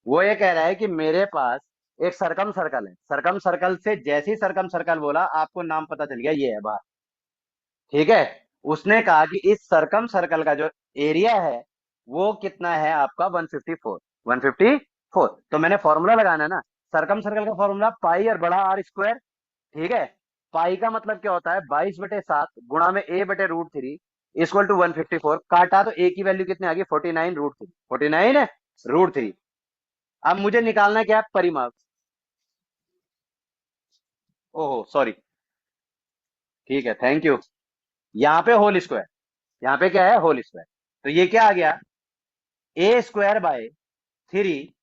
वो ये कह रहा है कि मेरे पास एक सरकम सर्कल है, सरकम सर्कल से जैसे ही सरकम सर्कल बोला आपको नाम पता चल गया, ये है बात। ठीक है। उसने कहा कि इस सरकम सर्कल का जो एरिया है वो कितना है आपका, 154, 154। तो मैंने फॉर्मूला लगाना है ना, सरकम सर्कल का फॉर्मूला पाई और बड़ा आर स्क्वायर। ठीक है। पाई का मतलब क्या होता है, 22/7 गुणा में a/√3 इक्वल टू 154। काटा तो a की वैल्यू कितनी आ गई, 49√3, 49√3। अब मुझे निकालना क्या है, परिमाप। ओहो सॉरी, ठीक है, थैंक यू। यहाँ पे होल स्क्वायर, यहाँ पे क्या है, होल स्क्वायर। तो ये क्या आ गया, a² / 3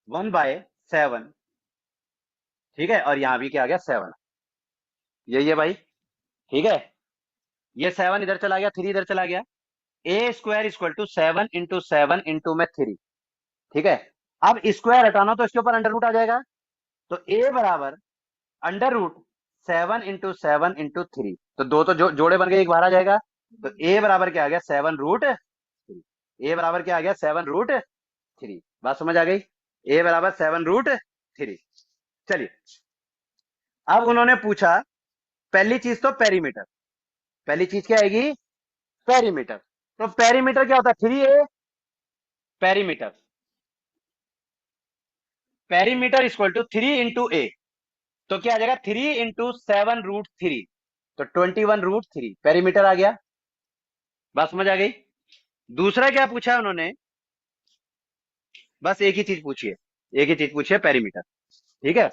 1/7। ठीक है, और यहाँ भी क्या आ गया, 7। यही है भाई। ठीक है। ये 7 इधर चला गया, 3 इधर चला गया, a² इक्वल टू 7 × 7 × 3। ठीक है। अब स्क्वायर हटाना तो इसके ऊपर अंडर रूट आ जाएगा। तो a बराबर √7 × 7 × 3। तो दो तो जोड़े बन गए, एक बाहर आ जाएगा। तो a बराबर क्या आ गया, 7√3। ए बराबर क्या आ गया, 7√3। बात समझ आ गई, a बराबर 7√3। चलिए, अब उन्होंने पूछा पहली चीज तो पेरीमीटर। पहली चीज क्या आएगी, पेरीमीटर। तो पेरीमीटर क्या होता है, 3a। Perimeter, perimeter equal to 3 × a। तो क्या आ जाएगा, 3 × 7√3। तो 21√3 पेरीमीटर आ गया। बात समझ आ गई। दूसरा क्या पूछा है उन्होंने, बस एक ही चीज पूछिए, एक ही चीज पूछिए, पेरीमीटर। ठीक है।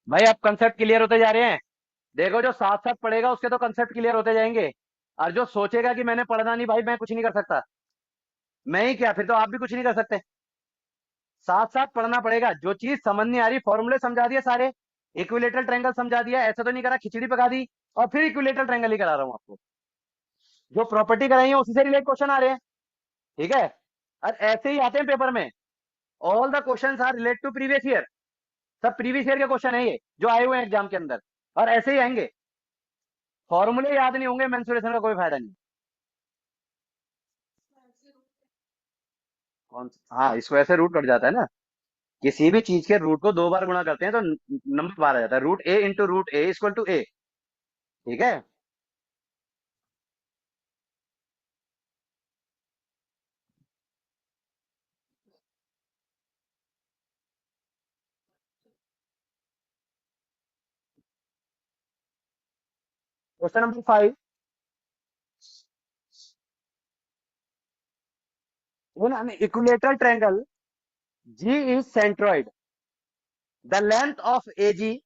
भाई अब कंसेप्ट क्लियर होते जा रहे हैं। देखो जो साथ साथ पढ़ेगा उसके तो कंसेप्ट क्लियर होते जाएंगे, और जो सोचेगा कि मैंने पढ़ना नहीं, भाई मैं कुछ नहीं कर सकता। मैं ही क्या, फिर तो आप भी कुछ नहीं कर सकते। साथ साथ पढ़ना पड़ेगा, जो चीज समझ नहीं आ रही फॉर्मूले समझा दिए सारे, इक्विलेटरल ट्रायंगल समझा दिया, ऐसा तो नहीं करा खिचड़ी पका दी और फिर इक्विलेटरल ट्रायंगल ही करा रहा हूं आपको। जो प्रॉपर्टी कराई है उसी से रिलेट क्वेश्चन आ रहे हैं। ठीक है। और ऐसे ही आते हैं पेपर में, all the question are relate to previous year. सब प्रीवियस ईयर के क्वेश्चन है ये जो आए हुए हैं एग्जाम के अंदर, और ऐसे ही आएंगे। फॉर्मूले याद नहीं होंगे, मेंसुरेशन का कोई फायदा नहीं। कौन, हाँ इसको ऐसे रूट कट जाता है ना, किसी भी चीज के रूट को 2 बार गुणा करते हैं तो नंबर बाहर आ जाता है, √a × √a equal to a। ठीक है। Question number 5। in an equilateral triangle G is centroid, the length of AG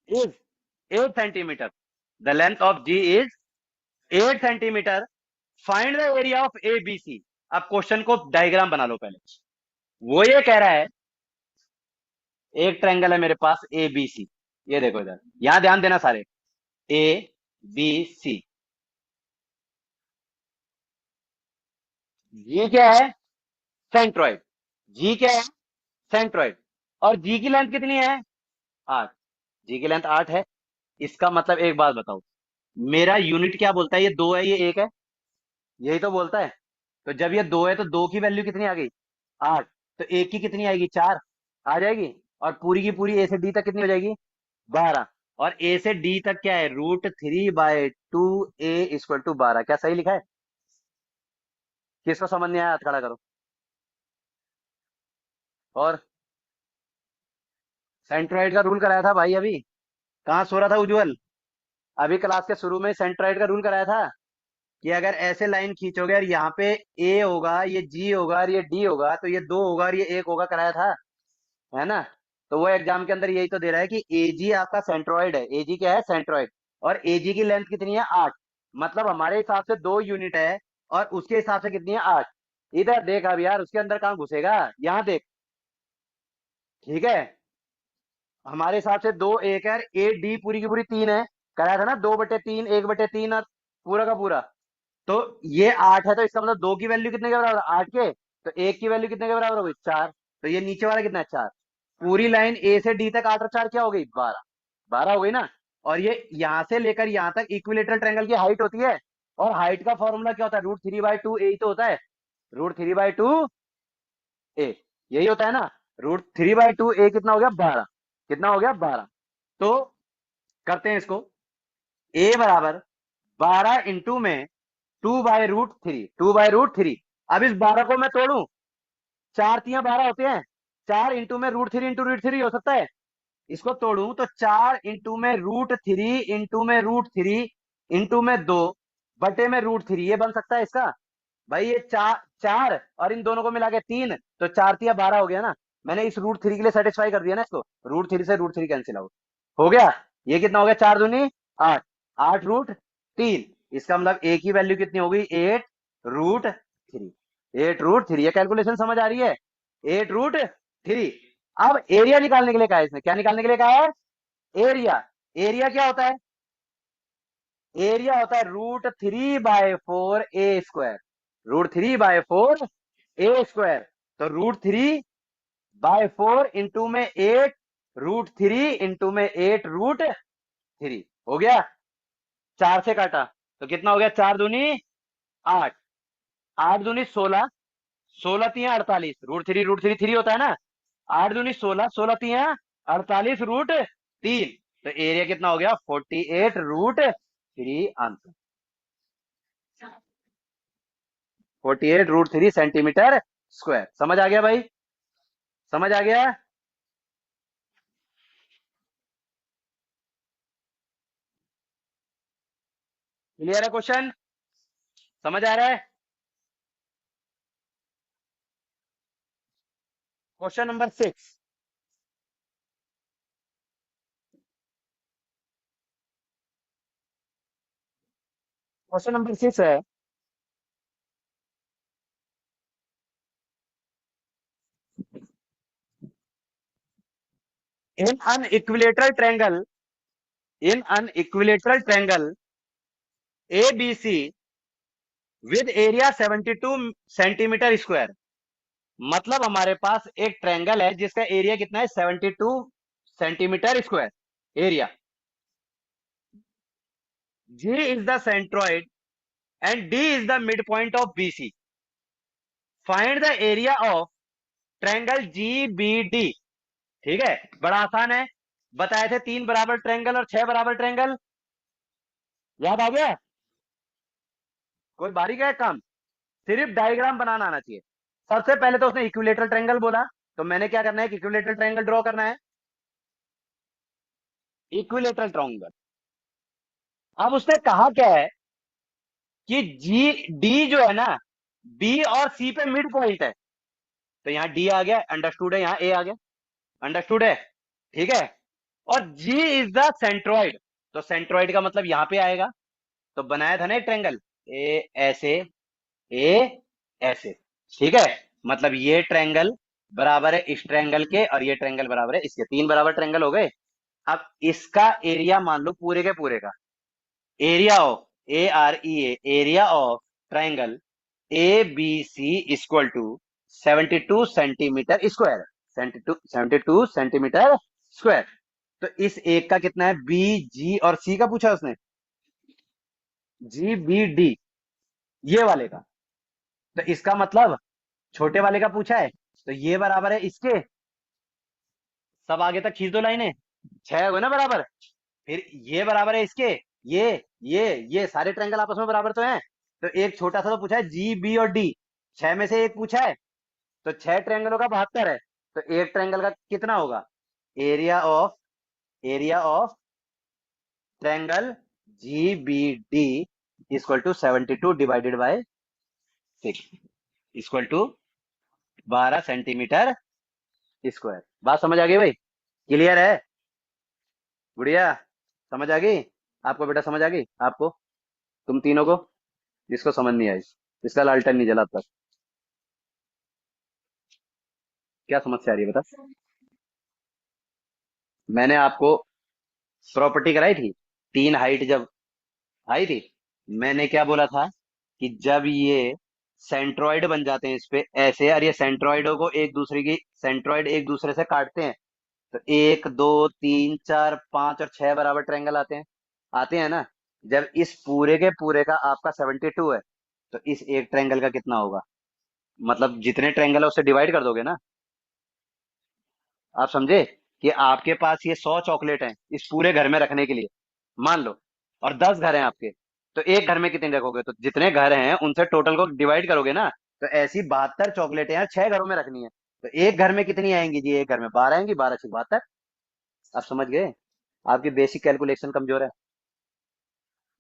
is 8 centimeter. The length of G is 8 centimeter. Find the area of ABC। अब क्वेश्चन को डायग्राम बना लो पहले। वो ये कह रहा है एक ट्रायंगल है मेरे पास ए बी सी, ये देखो इधर, यहां ध्यान देना सारे, ए बी सी। जी क्या है, सेंट्रॉइड। जी क्या है, सेंट्रॉइड। और जी की लेंथ कितनी है, 8। जी की लेंथ 8 है। इसका मतलब एक बात बताओ, मेरा यूनिट क्या बोलता है, ये 2 है ये 1 है, यही तो बोलता है। तो जब ये 2 है तो 2 की वैल्यू कितनी आ गई, 8। तो 1 की कितनी आएगी, 4 आ जाएगी। और पूरी की पूरी ए से डी तक कितनी हो जाएगी? 12। और ए से डी तक क्या है? √3/2 ए इक्वल टू 12। क्या सही लिखा है? किसको समझ नहीं आया हाथ खड़ा करो। और सेंट्रोइड का रूल कराया था भाई अभी। कहाँ सो रहा था उज्जवल? अभी क्लास के शुरू में सेंट्रोइड का रूल कराया था कि अगर ऐसे लाइन खींचोगे और यहाँ पे ए होगा, ये जी होगा और ये डी होगा, तो ये 2 होगा और ये 1 होगा, कराया था, है ना? तो वो एग्जाम के अंदर यही तो दे रहा है कि एजी आपका सेंट्रोइड है। एजी क्या है? सेंट्रोइड। और एजी की लेंथ कितनी है? 8। मतलब हमारे हिसाब से 2 यूनिट है और उसके हिसाब से कितनी है? 8। इधर देख अब यार, उसके अंदर कहाँ घुसेगा? यहाँ देख। ठीक है, हमारे हिसाब से 2 1 है, ए डी पूरी की पूरी 3 है। कराया था ना 2/3 1/3 और पूरा का पूरा। तो ये 8 है, तो इसका मतलब 2 की वैल्यू कितने के बराबर है? 8 के। तो 1 की वैल्यू कितने के बराबर हो गई? 4। तो ये नीचे वाला कितना है? 4। पूरी लाइन ए से डी तक 8 और 4 क्या हो गई? 12। 12 हो गई ना? और ये यहां से लेकर यहां तक इक्विलेटरल ट्रायंगल की हाइट होती है। और हाइट का फॉर्मूला क्या होता है? √3/2 ए ही तो होता है। √3/2 ए, यही होता है ना? √3/2 ए कितना हो गया? 12। कितना हो गया? 12। तो करते हैं इसको। ए बराबर 12 इंटू में 2/√3। 2/√3। अब इस 12 को मैं तोड़ू, 4×3 12 होते हैं। 4 इंटू में √3 इंटू √3 हो सकता है। इसको तोड़ू तो 4 इंटू में √3 इंटू में √3 इंटू में 2/√3, ये बन सकता है इसका। भाई ये 4 और इन दोनों को मिला के 3, तो 4×3 12 हो गया ना? मैंने इस √3 के लिए सेटिस्फाई कर दिया ना इसको। √3 से √3 कैंसिल आउट हो गया। ये कितना हो गया? 4×2 = 8। 8√3। इसका मतलब ए की वैल्यू कितनी हो गई? 8√3। 8√3। ये कैलकुलेशन समझ आ रही है? 8√3। अब एरिया निकालने के लिए कहा है इसने। क्या निकालने के लिए कहा है? एरिया। एरिया क्या होता है? एरिया होता है √3/4 a²। √3/4 a²। तो √3/4 इंटू में 8, √3 इंटू में 8√3 हो गया। 4 से काटा तो कितना हो गया? 4×2 = 8। 8×2 = 16। 16×3 = 48। √3 3 होता है ना? 8×2 = 16। 16×3 = 48√3। तो एरिया कितना हो गया? 48√3 आंसर। 48√3 centimetre square. समझ आ गया भाई? समझ आ गया? क्लियर है क्वेश्चन? समझ आ रहा है? Question number 6। क्वेश्चन नंबर 6 है, in an equilateral triangle, in an equilateral triangle A B C with area 72 centimetre square. मतलब हमारे पास एक ट्रायंगल है जिसका एरिया कितना है? 72 centimetre square area. G is the centroid and D is the midpoint of B C. Find the area of triangle G B D. ठीक है, बड़ा आसान है। बताए थे 3 बराबर ट्रायंगल और 6 बराबर ट्रायंगल। याद आ गया? कोई बारीक है काम? सिर्फ डायग्राम बनाना आना चाहिए। सबसे पहले तो उसने इक्विलेटरल ट्रायंगल बोला, तो मैंने क्या करना है? इक्विलेटरल ट्रायंगल ड्रॉ करना है। Equilateral triangle. अब उसने कहा क्या है कि जी डी जो है ना, बी और सी पे मिड पॉइंट है। तो यहाँ डी आ गया, अंडरस्टूड है। यहाँ ए आ गया, अंडरस्टूड है। ठीक है। और जी इज द सेंट्रॉइड। तो सेंट्रॉइड का मतलब यहाँ पे आएगा। तो बनाया था ना एक ट्रायंगल, ए ऐसे, ए ऐसे। ठीक है, मतलब ये ट्रायंगल बराबर है इस ट्रायंगल के और ये ट्रायंगल बराबर है इसके। 3 बराबर ट्रायंगल हो गए। अब इसका एरिया मान लो पूरे के पूरे का। Area of, AREA, area of triangle A B C equal to 72 centimetre square. 72 centimetre square. तो इस एक का कितना है? बी जी और सी का पूछा उसने। GBD, ये वाले का। तो इसका मतलब छोटे वाले का पूछा है, तो ये बराबर है इसके सब आगे तक खींच दो लाइनें, 6 हो गए ना बराबर। फिर ये बराबर है इसके, ये ये सारे ट्रायंगल आपस में बराबर तो हैं। तो एक छोटा सा तो पूछा है, जी बी और डी, 6 में से एक पूछा है, तो 6 ट्रायंगलों का 72 है। तो एक ट्रायंगल का कितना होगा? Area of triangle G B D equal to 72 divided by 6 equal to 12 centimetre square. बात समझ आ गई भाई? क्लियर है? गुड़िया, समझ आ गई आपको? बेटा समझ आ गई आपको? तुम तीनों को, जिसको समझ नहीं आई, इसका लालटेन नहीं जला तक। क्या समस्या आ रही है बता? मैंने आपको प्रॉपर्टी कराई थी, तीन हाइट जब आई थी, मैंने क्या बोला था कि जब ये सेंट्रॉइड बन जाते हैं इस पे ऐसे, और ये सेंट्रॉइडों को एक दूसरे की, सेंट्रॉइड एक दूसरे से काटते हैं, तो 1 2 3 4 5 और 6 बराबर ट्रायंगल आते हैं ना। जब इस पूरे के पूरे का आपका 72 है, तो इस एक ट्रायंगल का कितना होगा? मतलब जितने ट्रायंगल है उससे डिवाइड कर दोगे ना। आप समझे कि आपके पास ये 100 चॉकलेट हैं इस पूरे घर में रखने के लिए, मान लो, और 10 घर हैं आपके, तो एक घर में कितने रखोगे? तो जितने घर हैं उनसे टोटल को डिवाइड करोगे ना। तो ऐसी 72 चॉकलेटें यार 6 घरों में रखनी है, तो एक घर में कितनी आएंगी जी? एक घर में 12 आएंगी, 12 से 72। आप समझ गए? आपकी बेसिक कैलकुलेशन कमजोर है,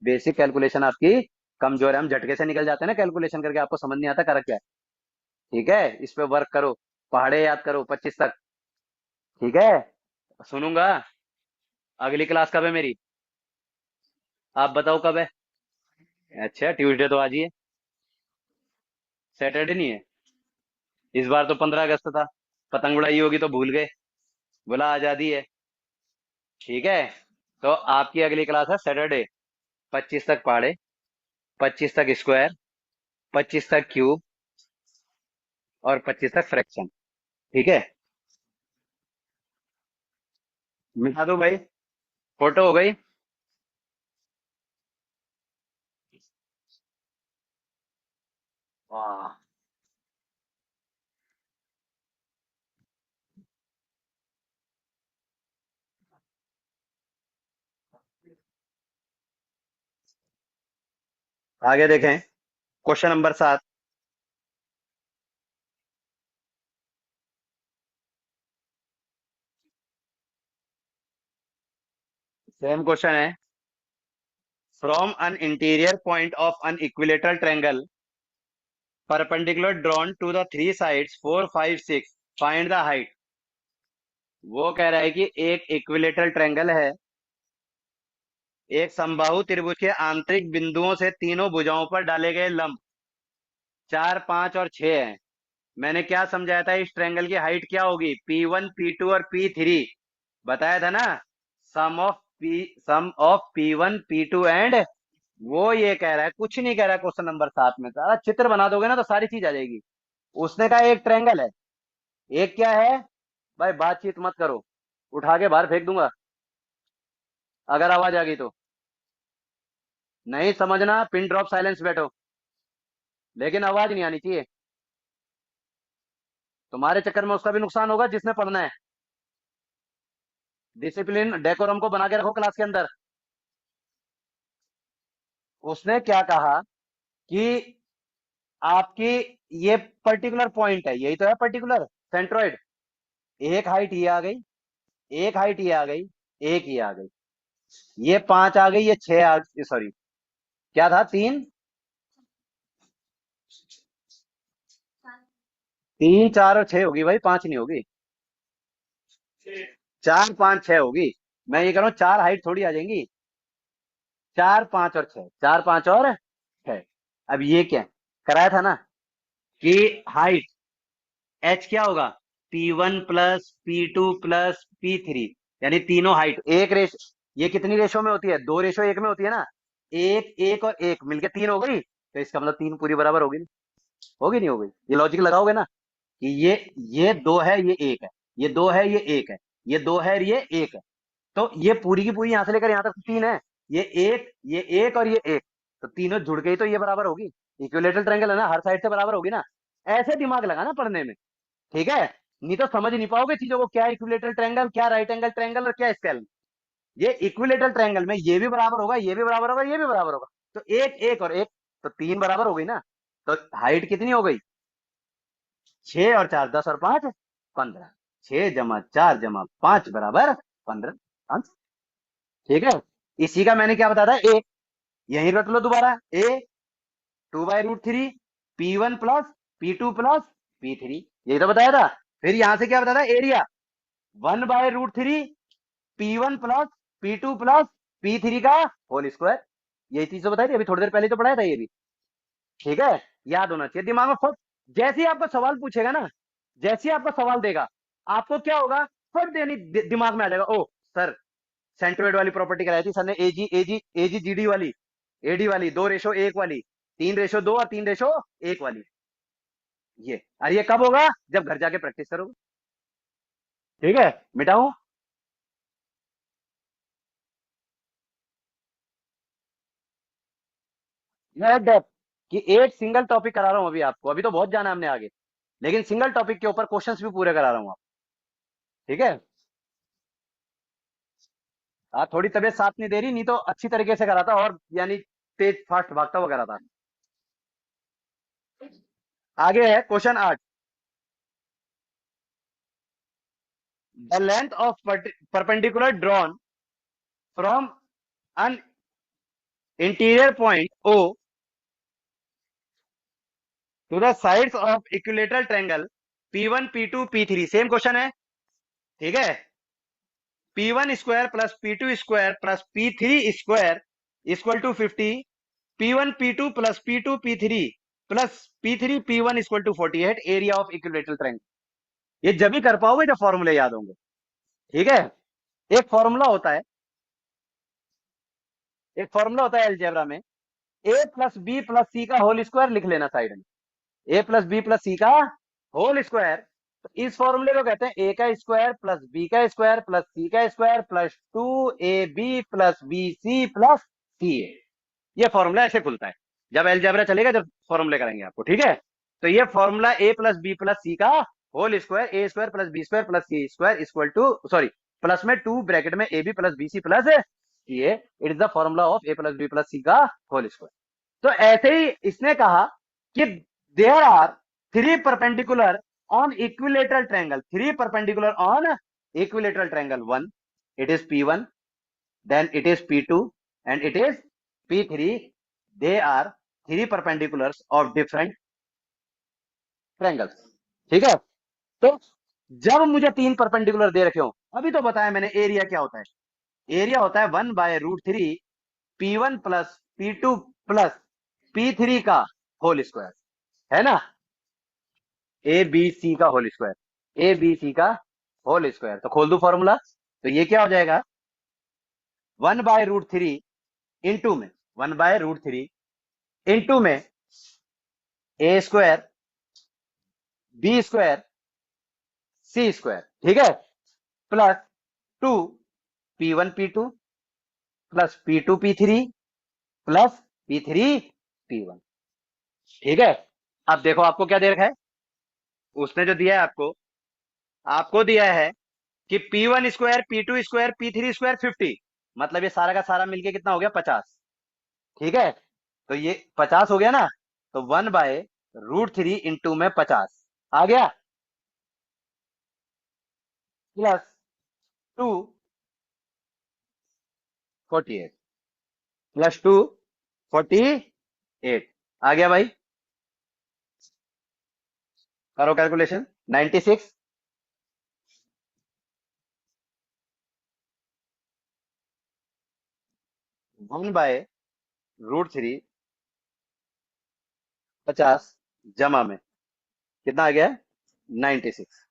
बेसिक कैलकुलेशन आपकी कमजोर है। हम झटके से निकल जाते हैं ना कैलकुलेशन करके, आपको समझ नहीं आता कर क्या है। ठीक है, इस पे वर्क करो, पहाड़े याद करो 25 तक। ठीक है, सुनूंगा। अगली क्लास कब है मेरी? आप बताओ कब है? अच्छा, ट्यूसडे तो आज ही है, सैटरडे नहीं है। इस बार तो 15 अगस्त था, पतंग उड़ाई होगी तो भूल गए, बोला आजादी है। ठीक है, तो आपकी अगली क्लास है सैटरडे, 25 तक पहाड़े, 25 तक स्क्वायर, 25 तक क्यूब, और 25 तक फ्रैक्शन। ठीक है, मिटा दो भाई, फोटो हो गई। वाह, आगे देखें, क्वेश्चन नंबर 7। सेम क्वेश्चन है, from an interior point of an equilateral triangle perpendicular drawn to the three sides 4 5 6, find the height. वो कह रहा है कि एक इक्विलेटरल ट्रायंगल है, एक समबाहु त्रिभुज के आंतरिक बिंदुओं से तीनों भुजाओं पर डाले गए लंब 4 5 और 6 हैं। मैंने क्या समझाया था, इस ट्रायंगल की हाइट क्या होगी? P1 P2 और P3 बताया था ना। सम ऑफ P1 P2 एंड, वो ये कह रहा है, कुछ नहीं कह रहा है क्वेश्चन नंबर 7 में, सारा चित्र बना दोगे ना तो सारी चीज आ जाएगी। उसने कहा एक ट्रायंगल है, एक क्या है? भाई बातचीत मत करो, उठा के बाहर फेंक दूंगा अगर आवाज आ गई तो। नहीं समझना, पिन ड्रॉप साइलेंस बैठो, लेकिन आवाज नहीं आनी चाहिए। तुम्हारे चक्कर में उसका भी नुकसान होगा जिसने पढ़ना है। डिसिप्लिन डेकोरम को बना के रखो क्लास के अंदर। उसने क्या कहा कि आपकी ये पर्टिकुलर पॉइंट है, यही तो है पर्टिकुलर सेंट्रोइड, एक हाइट ये आ गई, एक हाइट ये आ गई, एक ये आ गई, ये 5 आ गई, ये 6 आ, सॉरी, क्या था? 3, 3 4 और 6 होगी भाई, 5 नहीं होगी। 4 5 6 होगी। मैं ये कह रहा हूं 4 हाइट थोड़ी आ जाएंगी, 4 5 और 6, 4 5 और 6। अब ये क्या कराया था ना कि हाइट एच क्या होगा? P1 + P2 + P3, यानी तीनों हाइट एक रेश, ये कितनी रेशो में होती है? 2:1 में होती है ना। एक एक और एक मिलके 3 हो गई, तो इसका मतलब 3 पूरी बराबर होगी ना? होगी नहीं होगी? ये लॉजिक लगाओगे ना कि ये 2 है, ये 1 है, ये 2 है, ये 1 है, ये 2 है, ये 1 है, तो ये पूरी की पूरी यहां से लेकर यहां तक 3 है, ये एक, ये एक और ये एक, तो तीनों जुड़ के ही तो ये बराबर होगी। इक्विलेटरल ट्रायंगल है ना, हर साइड से बराबर होगी ना। ऐसे दिमाग लगाना पढ़ने में। ठीक है, नहीं तो समझ नहीं पाओगे चीजों को, क्या इक्विलेटरल ट्रायंगल, क्या राइट एंगल ट्रायंगल और क्या स्केल। ये इक्विलेटरल ट्रायंगल में ये भी बराबर होगा, ये भी बराबर होगा, ये भी बराबर होगा। तो एक एक और एक, तो तीन बराबर हो गई ना। तो हाइट कितनी हो गई? 6 और 4 10 और 5 15। 6 + 4 + 5 = 15। ठीक है। इसी का मैंने क्या बताया था, ए, यही रट लो दोबारा, ए 2/√3 P1 plus P2 plus P3, यही तो बताया था। फिर यहां से क्या बताया था, area 1/√3 P1 plus P2 plus P3 का होल स्क्वायर। यही चीज तो बताई थी अभी थोड़ी देर पहले, तो पढ़ाया था ये भी। ठीक है, याद होना चाहिए दिमाग में फट। जैसे ही आपको सवाल पूछेगा ना, जैसे ही आपको सवाल देगा, आपको क्या होगा, फट देनी दिमाग में आ जाएगा, ओ सर सेंट्रोइड वाली प्रॉपर्टी कराई थी सर ने, एजी जीडी वाली, एडी वाली, 2:1 वाली, 3:2 और 3:1 वाली। ये, और ये कब होगा, जब घर जाके प्रैक्टिस करोगे। ठीक है, मिटाऊं? यह डेप्थ कि एक सिंगल टॉपिक करा रहा हूं अभी आपको, अभी तो बहुत जाना है हमने आगे, लेकिन सिंगल टॉपिक के ऊपर क्वेश्चंस भी पूरे करा रहा हूं आप। ठीक है। थोड़ी तबीयत साथ नहीं दे रही, नहीं तो अच्छी तरीके से कराता और यानी तेज फास्ट भागता हुआ कराता। आगे है question 8। The length of perpendicular drawn from an interior point O to the sides of equilateral triangle P1 P2 P3, same question है। ठीक है। P1 square plus P2 square plus P3 square equal to 50, P1 P2 plus P2 P3 plus P3 P1 equal to 48, area of equilateral triangle. ये जब भी कर पाओगे जब फॉर्मूले याद होंगे। ठीक है। एक फॉर्मूला होता है, एक फॉर्मूला होता है अलजेब्रा में, ए प्लस बी प्लस सी का होल स्क्वायर लिख लेना साइड में, ए प्लस बी प्लस सी का होल स्क्वायर। तो इस फॉर्मूले को कहते हैं ए का स्क्वायर प्लस बी का स्क्वायर प्लस सी का स्क्वायर प्लस 2ab प्लस B C plus C A. ये फॉर्मूला ऐसे खुलता है, जब एलजेब्रा चलेगा, जब फॉर्मूले करेंगे आपको। ठीक है। तो ये formula A plus B plus C का whole square, A square plus B square plus C square equal to, sorry, plus में 2 ब्रैकेट में A B plus B C plus C A, it is the formula of A plus B plus C का होल स्क्वायर। तो ऐसे ही इसने कहा कि there are three perpendicular on equilateral triangle, three perpendicular on equilateral triangle, one it is P1, then it is P2 and it is P3, they are three perpendiculars of different triangles। ठीक है। तो जब मुझे तीन परपेंडिकुलर दे रखे हो, अभी तो बताया मैंने एरिया क्या होता है, एरिया होता है 1/√3 P1 plus P2 plus P3 का होल स्क्वायर, है ना, ए बी सी का whole square, A B C का होल स्क्वायर। तो खोल दू फॉर्मूला, तो ये क्या हो जाएगा, 1/√3 इंटू में, 1/√3 इंटू में ए स्क्वायर बी स्क्वायर सी स्क्वायर। ठीक है। Plus 2 P1 P2 plus P2 P3 plus P3 P1। ठीक है। अब देखो आपको क्या दे रखा है, उसने जो दिया है आपको, आपको दिया है कि P1 square P2 square P3 square 50, मतलब ये सारा का सारा मिलके कितना हो गया, 50। ठीक है। तो ये 50 हो गया ना, तो 1/√3 इंटू में 50 आ गया, प्लस 248, +248 आ गया भाई। करो कैलकुलेशन, 96, 1/√3 50 जमा में कितना आ गया, 96।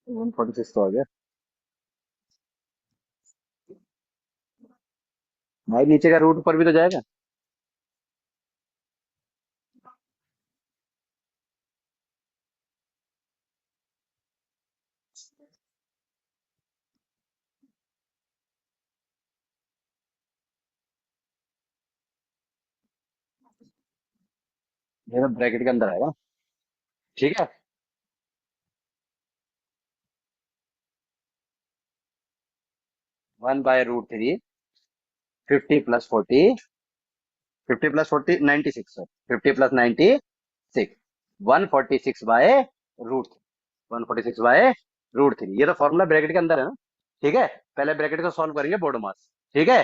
वन 46 तो आ गया भाई, नीचे का रूट ऊपर भी तो जाएगा। ये तो ब्रैकेट के अंदर आएगा। ठीक है। 1/√3। 50 + 40। 50 + 40 96। 50 + 96। 146/√3। ये तो फॉर्मूला ब्रैकेट के अंदर है ना। ठीक है। पहले ब्रैकेट को सॉल्व करेंगे बोर्ड मास। ठीक है।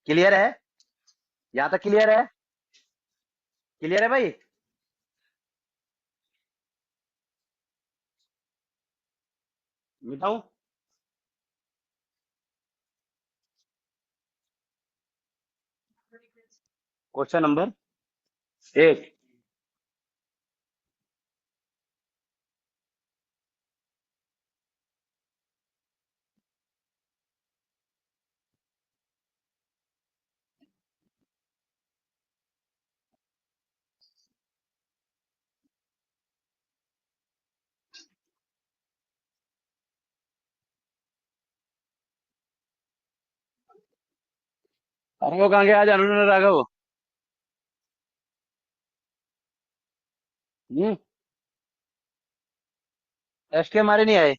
क्लियर है। यहां तक क्लियर है। क्लियर है भाई। बताऊं। Question number 1। अरे वो कहाँ गया आज अनुराग राघव। हम्म। टेस्ट के हमारे नहीं आए।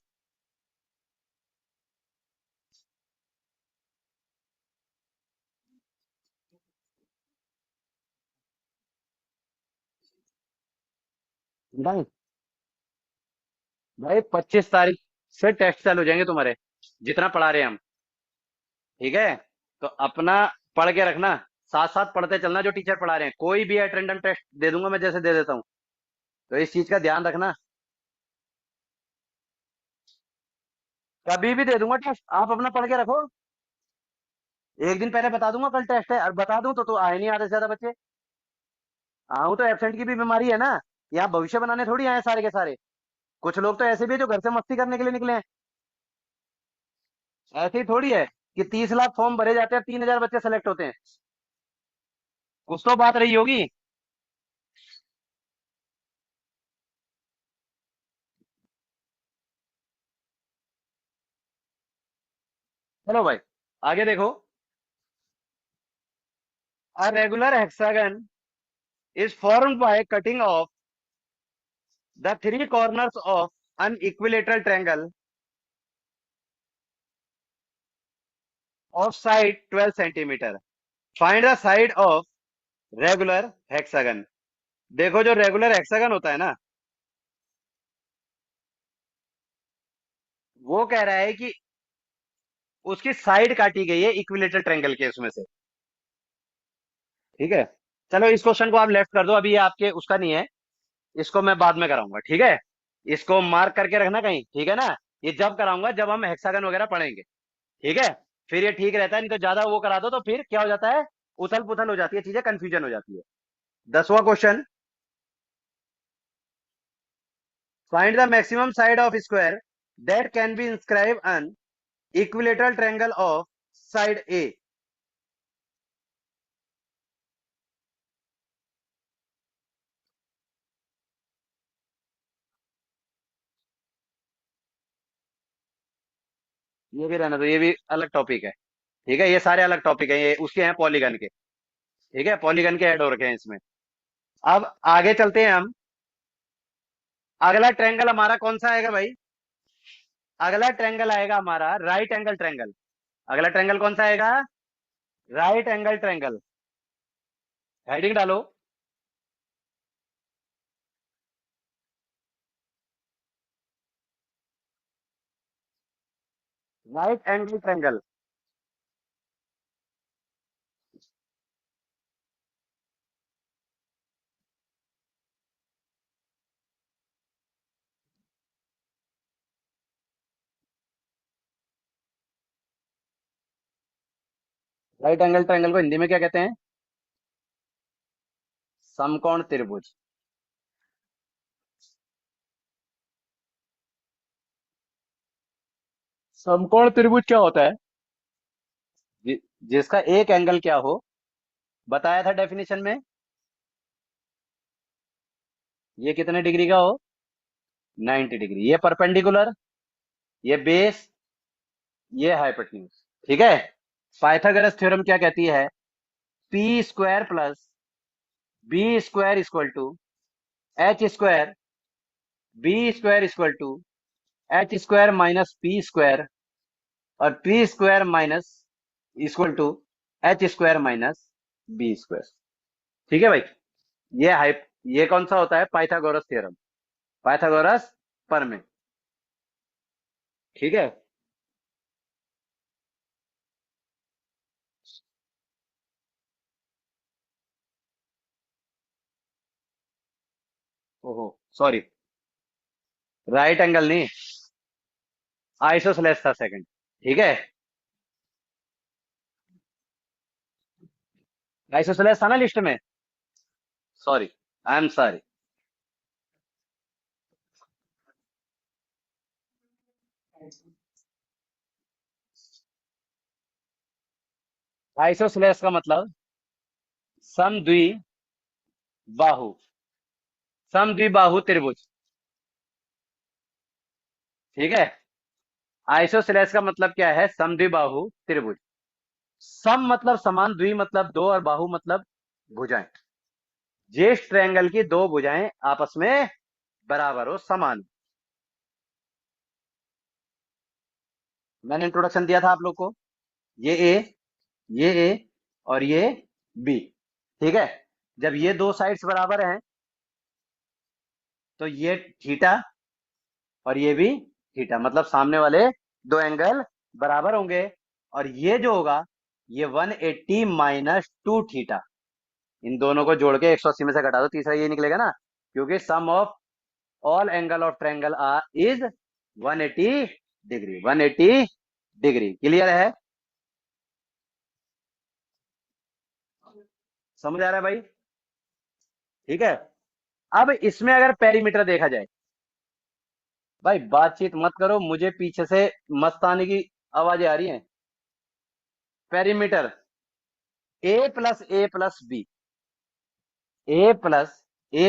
नहीं भाई, 25 तारीख से टेस्ट चालू हो जाएंगे तुम्हारे, जितना पढ़ा रहे हैं हम। ठीक है। तो अपना पढ़ के रखना। साथ साथ पढ़ते चलना जो टीचर पढ़ा रहे हैं। कोई भी एट रैंडम टेस्ट दे दूंगा मैं, जैसे दे देता हूँ। तो इस चीज का ध्यान रखना। कभी भी दे दूंगा टेस्ट, आप अपना पढ़ के रखो। एक दिन पहले बता दूंगा कल टेस्ट है, और बता दूं तो आए नहीं आधे से ज्यादा बच्चे। आऊं तो एबसेंट की भी बीमारी है ना। यहाँ भविष्य बनाने थोड़ी आए सारे के सारे। कुछ लोग तो ऐसे भी है जो घर से मस्ती करने के लिए निकले हैं। ऐसे ही थोड़ी है कि 30 लाख फॉर्म भरे जाते हैं, 3,000 बच्चे सेलेक्ट होते हैं। कुछ तो बात रही होगी। चलो भाई, आगे देखो। A regular hexagon is formed by cutting off the three corners of an equilateral triangle of side 12 centimeter. Find the side of regular hexagon. देखो जो रेगुलर हेक्सागन होता है ना, वो कह रहा है कि उसकी साइड काटी गई है इक्विलेटरल ट्रायंगल के उसमें से। ठीक है। चलो इस क्वेश्चन को आप लेफ्ट कर दो, अभी ये आपके उसका नहीं है। इसको मैं बाद में कराऊंगा। ठीक है। इसको मार्क करके रखना कहीं। ठीक है ना। ये जब कराऊंगा जब हम हेक्सागन वगैरह पढ़ेंगे। ठीक है। फिर ये ठीक रहता है, नहीं तो ज्यादा वो करा दो तो फिर क्या हो जाता है, उथल पुथल हो जाती है, चीजें कंफ्यूजन हो जाती है। 10वां question. Find the maximum side of square that can be inscribe an equilateral triangle of side A. ये भी रहना, तो ये भी अलग टॉपिक है। ठीक है। ये सारे अलग टॉपिक है, ये उसके हैं पॉलीगन के। ठीक है। पॉलीगन के ऐड हो रखे हैं इसमें। अब आगे चलते हैं हम। अगला ट्रायंगल हमारा कौन सा आएगा भाई। अगला ट्रायंगल आएगा हमारा राइट एंगल ट्रायंगल। अगला ट्रायंगल कौन सा आएगा। Right angle triangle. हेडिंग डालो। Right angle triangle. Right angle triangle को हिंदी में क्या कहते हैं। समकोण त्रिभुज। समकोण त्रिभुज क्या होता है। जि, जिसका एक एंगल क्या हो। बताया था डेफिनेशन में। ये कितने डिग्री का हो। 90 डिग्री। ये परपेंडिकुलर, ये बेस, ये हाइपोटेन्यूज। ठीक है। पाइथागोरस थ्योरम क्या कहती है। P square plus B square equal to H square B square equal to H square minus P square, और P square minus equal to H square minus B square. ठीक है भाई। ये हाइप ये कौन सा होता है? पाइथागोरस थ्योरम, पाइथागोरस प्रमेय। ठीक है। ओहो, सॉरी, राइट एंगल नहीं, आइसोसेलेस था सेकंड। ठीक है, आइसोसेलेस था ना लिस्ट में। Sorry, I am sorry. Isosceles का मतलब समद्वि बाहु, समद्वि बाहु त्रिभुज। ठीक है, आइसोसेलेस का मतलब क्या है? समद्वि बाहु त्रिभुज। सम मतलब समान, द्वि मतलब दो, और बाहु मतलब भुजाएं। जिस ट्रायंगल की दो भुजाएं आपस में बराबर हो, समान। मैंने इंट्रोडक्शन दिया था आप लोग को। ये ए, ये ए, और ये बी। ठीक है, जब ये दो साइड्स बराबर हैं तो ये थीटा और ये भी थीटा, मतलब सामने वाले दो एंगल बराबर होंगे। और ये जो होगा, ये 180 माइनस टू थीटा, इन दोनों को जोड़ के 180 में से घटा दो, तीसरा ये निकलेगा ना, क्योंकि sum of all angle of triangle are is 180 degree, 180 degree. Clear है? समझ आ रहा है भाई? ठीक है। अब इसमें अगर पेरीमीटर देखा जाए, भाई बातचीत मत करो, मुझे पीछे से मस्तानी की आवाजें आ रही हैं। Perimeter a plus A plus A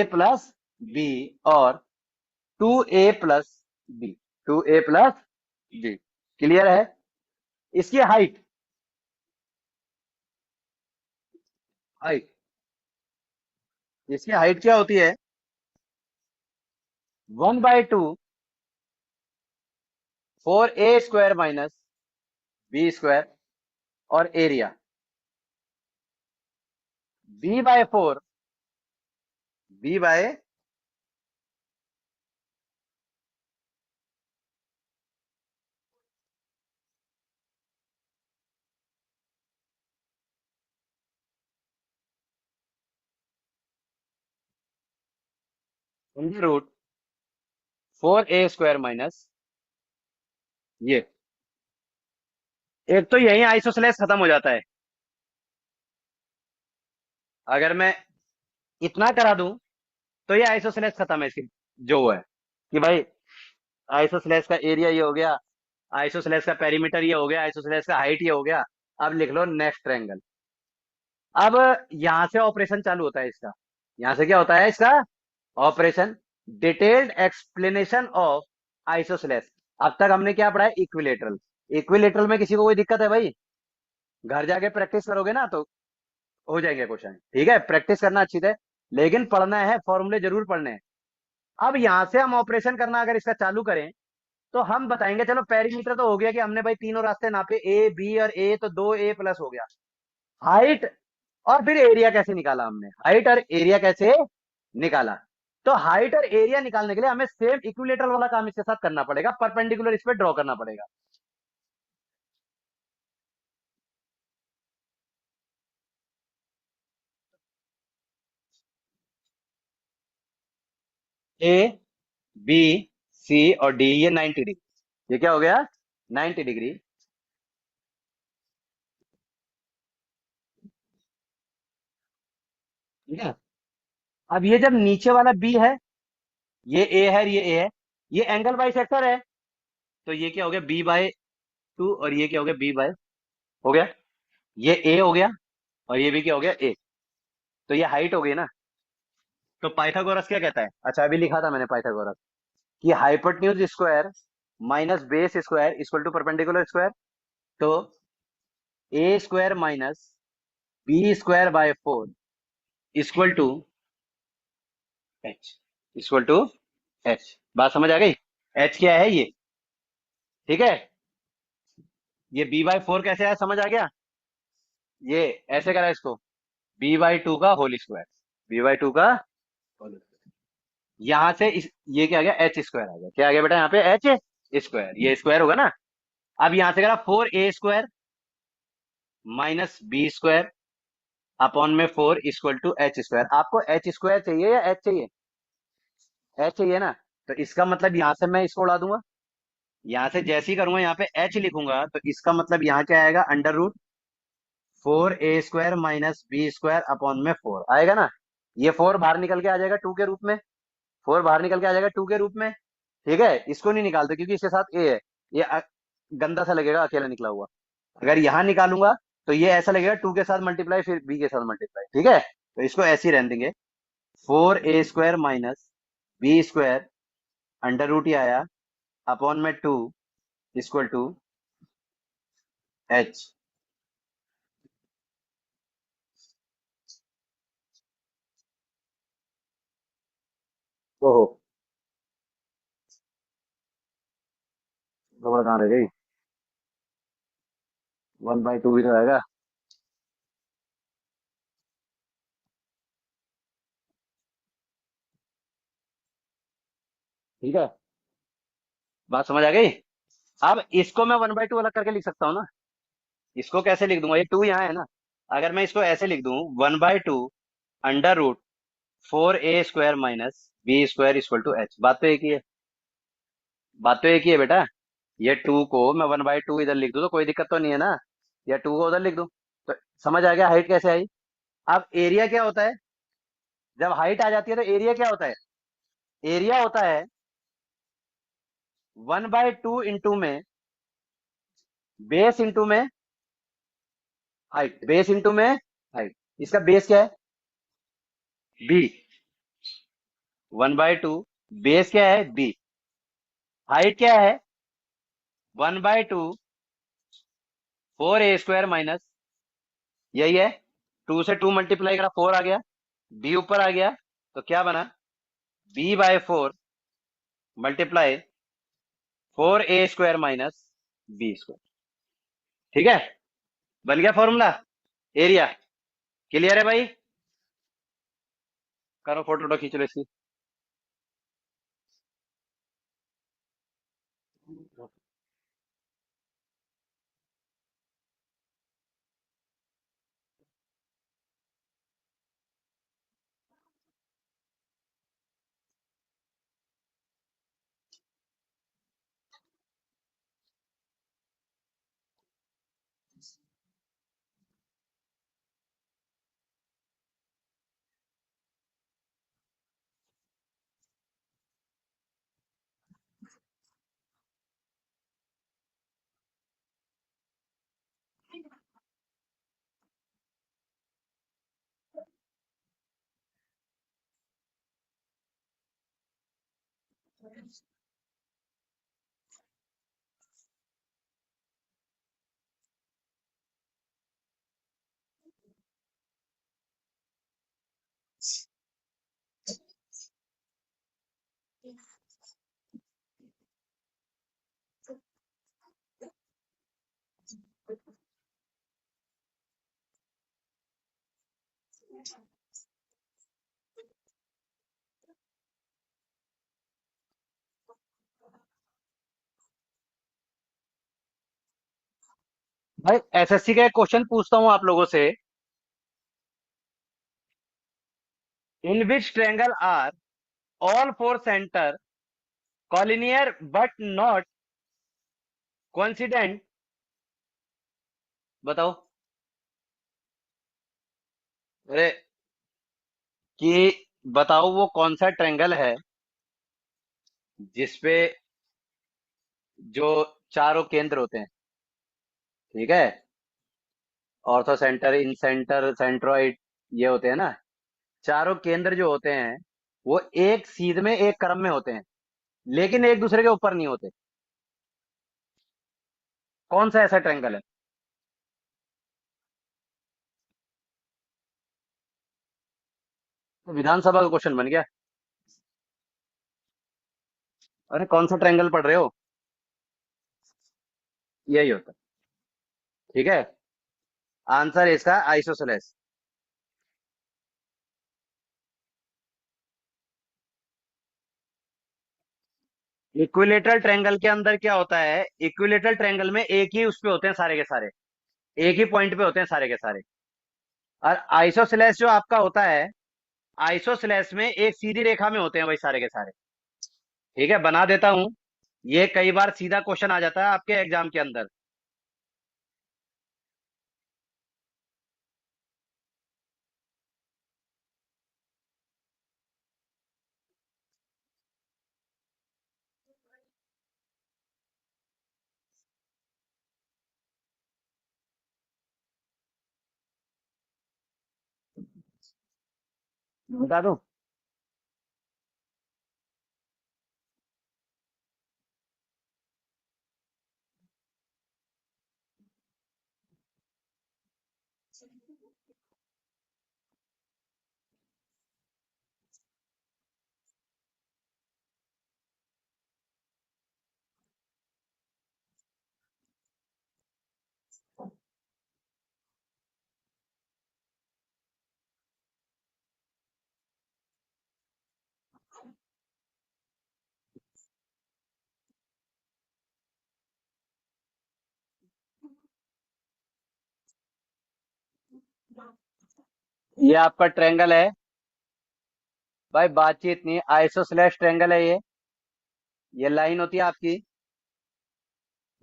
plus B, और 2a plus B, 2a plus B. Clear है? इसकी हाइट, हाइट इसकी हाइट क्या होती है? 1/2 4a² माइनस b², और area b/4 b/, root 4a² minus ये। एक तो यही आइसोसेलेस खत्म हो जाता है। अगर मैं इतना करा दूं तो ये आइसोसेलेस खत्म है इसकी, जो वो है कि भाई आइसोसेलेस का एरिया ये हो गया, आइसोसेलेस का पेरीमीटर ये हो गया, आइसोसेलेस का हाइट ये हो गया। अब लिख लो नेक्स्ट ट्रायंगल। अब यहां से ऑपरेशन चालू होता है इसका। यहां से क्या होता है इसका? Operation, detailed explanation of isosceles. अब तक हमने क्या पढ़ा है? इक्विलेटरल। इक्विलेटरल में किसी को कोई दिक्कत है भाई? घर जाके प्रैक्टिस करोगे ना तो हो जाएंगे क्वेश्चन। ठीक है, प्रैक्टिस करना अच्छी से, लेकिन पढ़ना है, फॉर्मूले जरूर पढ़ने हैं। अब यहां से हम ऑपरेशन करना अगर इसका चालू करें तो हम बताएंगे, चलो पेरीमीटर तो हो गया कि हमने भाई तीनों रास्ते नापे, ए बी और ए, तो 2a+ हो गया। हाइट और फिर एरिया कैसे निकाला हमने? हाइट और एरिया कैसे निकाला? तो हाइट और एरिया निकालने के लिए हमें सेम इक्विलेटरल वाला काम इसके साथ करना पड़ेगा, परपेंडिकुलर इस पे ड्रॉ करना पड़ेगा। ए बी सी और डी, ये 90 डिग्री। ये क्या हो गया? 90 डिग्री। ठीक है। अब ये जब नीचे वाला बी है, ये ए है, ये ए है, ये एंगल बाई सेक्टर है, तो ये क्या हो गया? b/2, और ये क्या हो गया? b/, हो गया। ये ए हो गया, और ये भी क्या हो गया? ए। तो ये हाइट हो गई ना। तो पाइथागोरस क्या कहता है? अच्छा, अभी लिखा था मैंने पाइथागोरस कि hypotenuse square minus base square equal to perpendicular square. तो a² minus b² by 4 equal to h। Equal to H. बात समझ आ गई? एच क्या है ये? ठीक है। ये b/4 कैसे आया, समझ आ गया? ये ऐसे करा इसको, b/2 का होल स्क्वायर, b/2 का होल स्क्वायर। यहां से ये क्या आ गया, एच स्क्वायर आ गया। क्या आ गया बेटा यहाँ पे, एच स्क्वायर, ये स्क्वायर होगा ना। अब यहां से करा 4a² माइनस b² अपॉन में 4 इक्वल टू h²। आपको h² चाहिए या h चाहिए? h चाहिए ना। तो इसका मतलब यहां से मैं इसको उड़ा दूंगा। यहां से जैसे ही करूंगा यहाँ पे h लिखूंगा, तो इसका मतलब यहाँ क्या आएगा, √4a² माइनस b² अपॉन में 4 आएगा ना। ये 4 बाहर निकल के आ जाएगा 2 के रूप में। 4 बाहर निकल के आ जाएगा 2 के रूप में। ठीक है, इसको नहीं निकालते क्योंकि इसके साथ a है। ये गंदा सा लगेगा अकेला निकला हुआ। अगर यहां निकालूंगा तो ये ऐसा लगेगा 2 के साथ मल्टीप्लाई फिर b के साथ मल्टीप्लाई। ठीक है, तो इसको ऐसे ही रहने देंगे। 4a² minus b² under root ही आया अपॉन में 2 इक्वल टू h। ओहो, गड़बड़ कहाँ रह गई? 1/2 भी तो आएगा। ठीक है, बात समझ आ गई? अब इसको मैं 1/2 अलग करके लिख सकता हूँ ना। इसको कैसे लिख दूंगा, ये 2 यहाँ है ना। अगर मैं इसको ऐसे लिख दूं, 1/2 under root 4a² minus b² equal to h। बात तो एक ही है। बात तो एक ही है बेटा। ये 2 को मैं 1/2 इधर लिख दूं तो कोई दिक्कत तो नहीं है ना। या 2 को उधर लिख दूं तो समझ आ गया हाइट कैसे आई। अब एरिया क्या होता है, जब हाइट आ जाती है तो एरिया क्या होता है? एरिया होता है 1/2 इंटू में बेस इंटू में हाइट, बेस इंटू में हाइट। इसका बेस क्या है, बी। 1/2 बेस क्या है, बी। हाइट क्या है, 1/2 4a² माइनस, यही है। 2 से 2 मल्टीप्लाई करा 4 आ गया, बी ऊपर आ गया। तो क्या बना, b/4 multiply 4a² minus b²। ठीक है, बन गया फॉर्मूला एरिया। क्लियर है भाई? करो फोटो वोटो खींच लो इसकी। भाई एसएससी का एक क्वेश्चन पूछता हूं आप लोगों से। In which triangle are all four centre collinear but not coincident? बताओ। अरे, कि बताओ वो कौन सा ट्रायंगल है जिसपे जो चारों केंद्र होते हैं। ठीक है, ऑर्थो सेंटर, इन सेंटर, सेंट्रोइड, ये होते हैं ना। चारों केंद्र जो होते हैं वो एक सीध में एक क्रम में होते हैं, लेकिन एक दूसरे के ऊपर नहीं होते। कौन सा ऐसा ट्रायंगल है? तो विधानसभा का क्वेश्चन बन गया। अरे कौन सा ट्रायंगल पढ़ रहे हो? यही होता है। ठीक है। आंसर इसका आइसोसेलेस। इक्विलेटरल ट्रायंगल के अंदर क्या होता है? इक्विलेटरल ट्रायंगल में एक ही उस पे होते हैं सारे के सारे, एक ही पॉइंट पे होते हैं सारे के सारे। और आइसोसेलेस जो आपका होता है, आइसोसेलेस में एक सीधी रेखा में होते हैं भाई सारे के सारे। ठीक है, बना देता हूं। ये कई बार सीधा क्वेश्चन आ जाता है आपके एग्जाम के अंदर। बता दूं? ये आपका ट्रायंगल है भाई, बातचीत नहीं, आइसोसेलेस ट्रायंगल है ये लाइन होती है आपकी।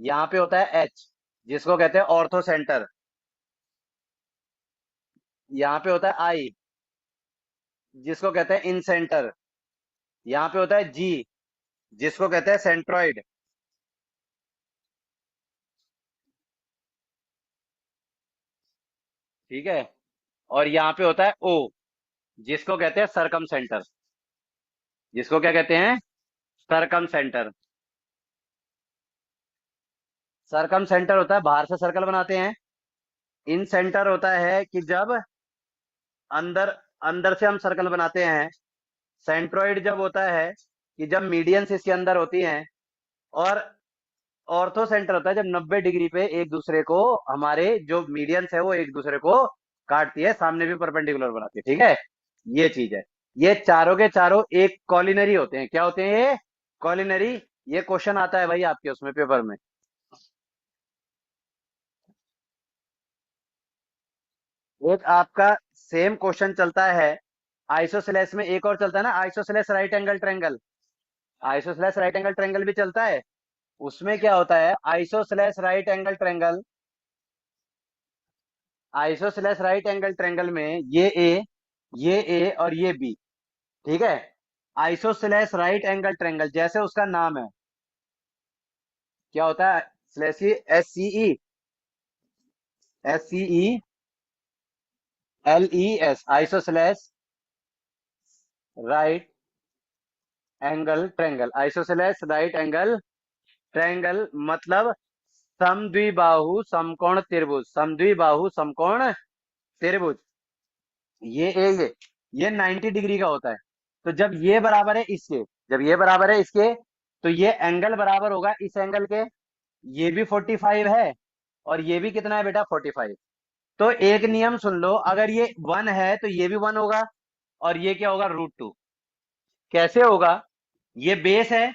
यहाँ पे होता है एच, जिसको कहते हैं ऑर्थो सेंटर। यहाँ पे होता है आई, जिसको कहते हैं इन सेंटर। यहाँ पे होता है जी, जिसको कहते हैं सेंट्रॉइड। ठीक है। और यहाँ पे होता है ओ, जिसको कहते हैं सरकम सेंटर। जिसको क्या कहते हैं? सरकम सेंटर। सरकम सेंटर होता है बाहर से सर्कल बनाते हैं। इन सेंटर होता है कि जब अंदर अंदर से हम सर्कल बनाते हैं। सेंट्रोइड जब होता है कि जब मीडियंस इसके अंदर होती हैं। और ऑर्थो सेंटर होता है जब 90 डिग्री पे एक दूसरे को, हमारे जो मीडियंस है वो एक दूसरे को काटती है, सामने भी परपेंडिकुलर बनाती है। ठीक है, ये चीज है। ये चारों के चारों एक कॉलिनरी होते हैं। क्या होते हैं ये? कॉलिनरी। ये क्वेश्चन आता है भाई आपके उसमें पेपर में। एक आपका सेम क्वेश्चन चलता है आइसोसेलेस में, एक और चलता है ना, isosceles right angle triangle. Isosceles right angle triangle भी चलता है। उसमें क्या होता है? Isosceles right angle triangle, isosceles right angle triangle में ये ए और ये बी। ठीक है। आइसोसेलेस राइट एंगल ट्रायंगल जैसे उसका नाम है, क्या होता है? स्लेसी, SCELES, isosceles right angle triangle. Isosceles right angle triangle मतलब समद्विबाहु समकोण त्रिभुज। समद्विबाहु समकोण त्रिभुज। ये 90 डिग्री का होता है। तो जब ये बराबर है इसके, जब ये बराबर है इसके, तो ये एंगल बराबर होगा इस एंगल के। ये भी 45 है, और ये भी कितना है बेटा? 45। तो एक नियम सुन लो, अगर ये 1 है तो ये भी 1 होगा, और ये क्या होगा? √2। कैसे होगा? ये बेस है,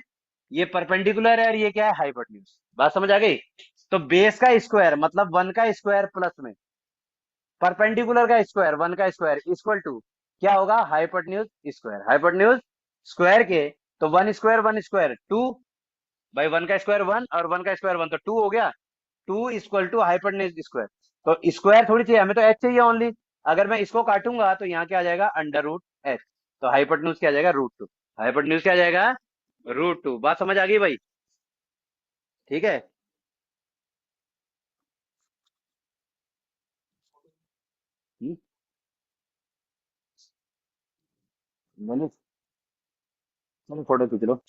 ये परपेंडिकुलर है, और ये क्या है? हाइपोटेन्यूज। बात समझ आ गई? तो बेस का स्क्वायर मतलब 1 का स्क्वायर प्लस में परपेंडिकुलर का स्क्वायर 1 का स्क्वायर इक्वल टू क्या होगा? Hypotenuse square. हाइपोटेन्यूज स्क्वायर के, तो 1 स्क्वायर 2। भाई 1 का स्क्वायर 1 और 1 का स्क्वायर 1, तो 2 हो गया। 2 इक्वल टू हाइपोटेन्यूज स्क्वायर। तो स्क्वायर थोड़ी चाहिए हमें, तो एच चाहिए ओनली। अगर मैं इसको काटूंगा तो यहाँ क्या आ जाएगा? √h। तो हाइपोटेन्यूज क्या आ जाएगा? √2। हाइपोटेन्यूज क्या आ जाएगा? √2। बात समझ आ गई भाई? ठीक है। हम्म, मैंने, चलो फोटो खींच लो।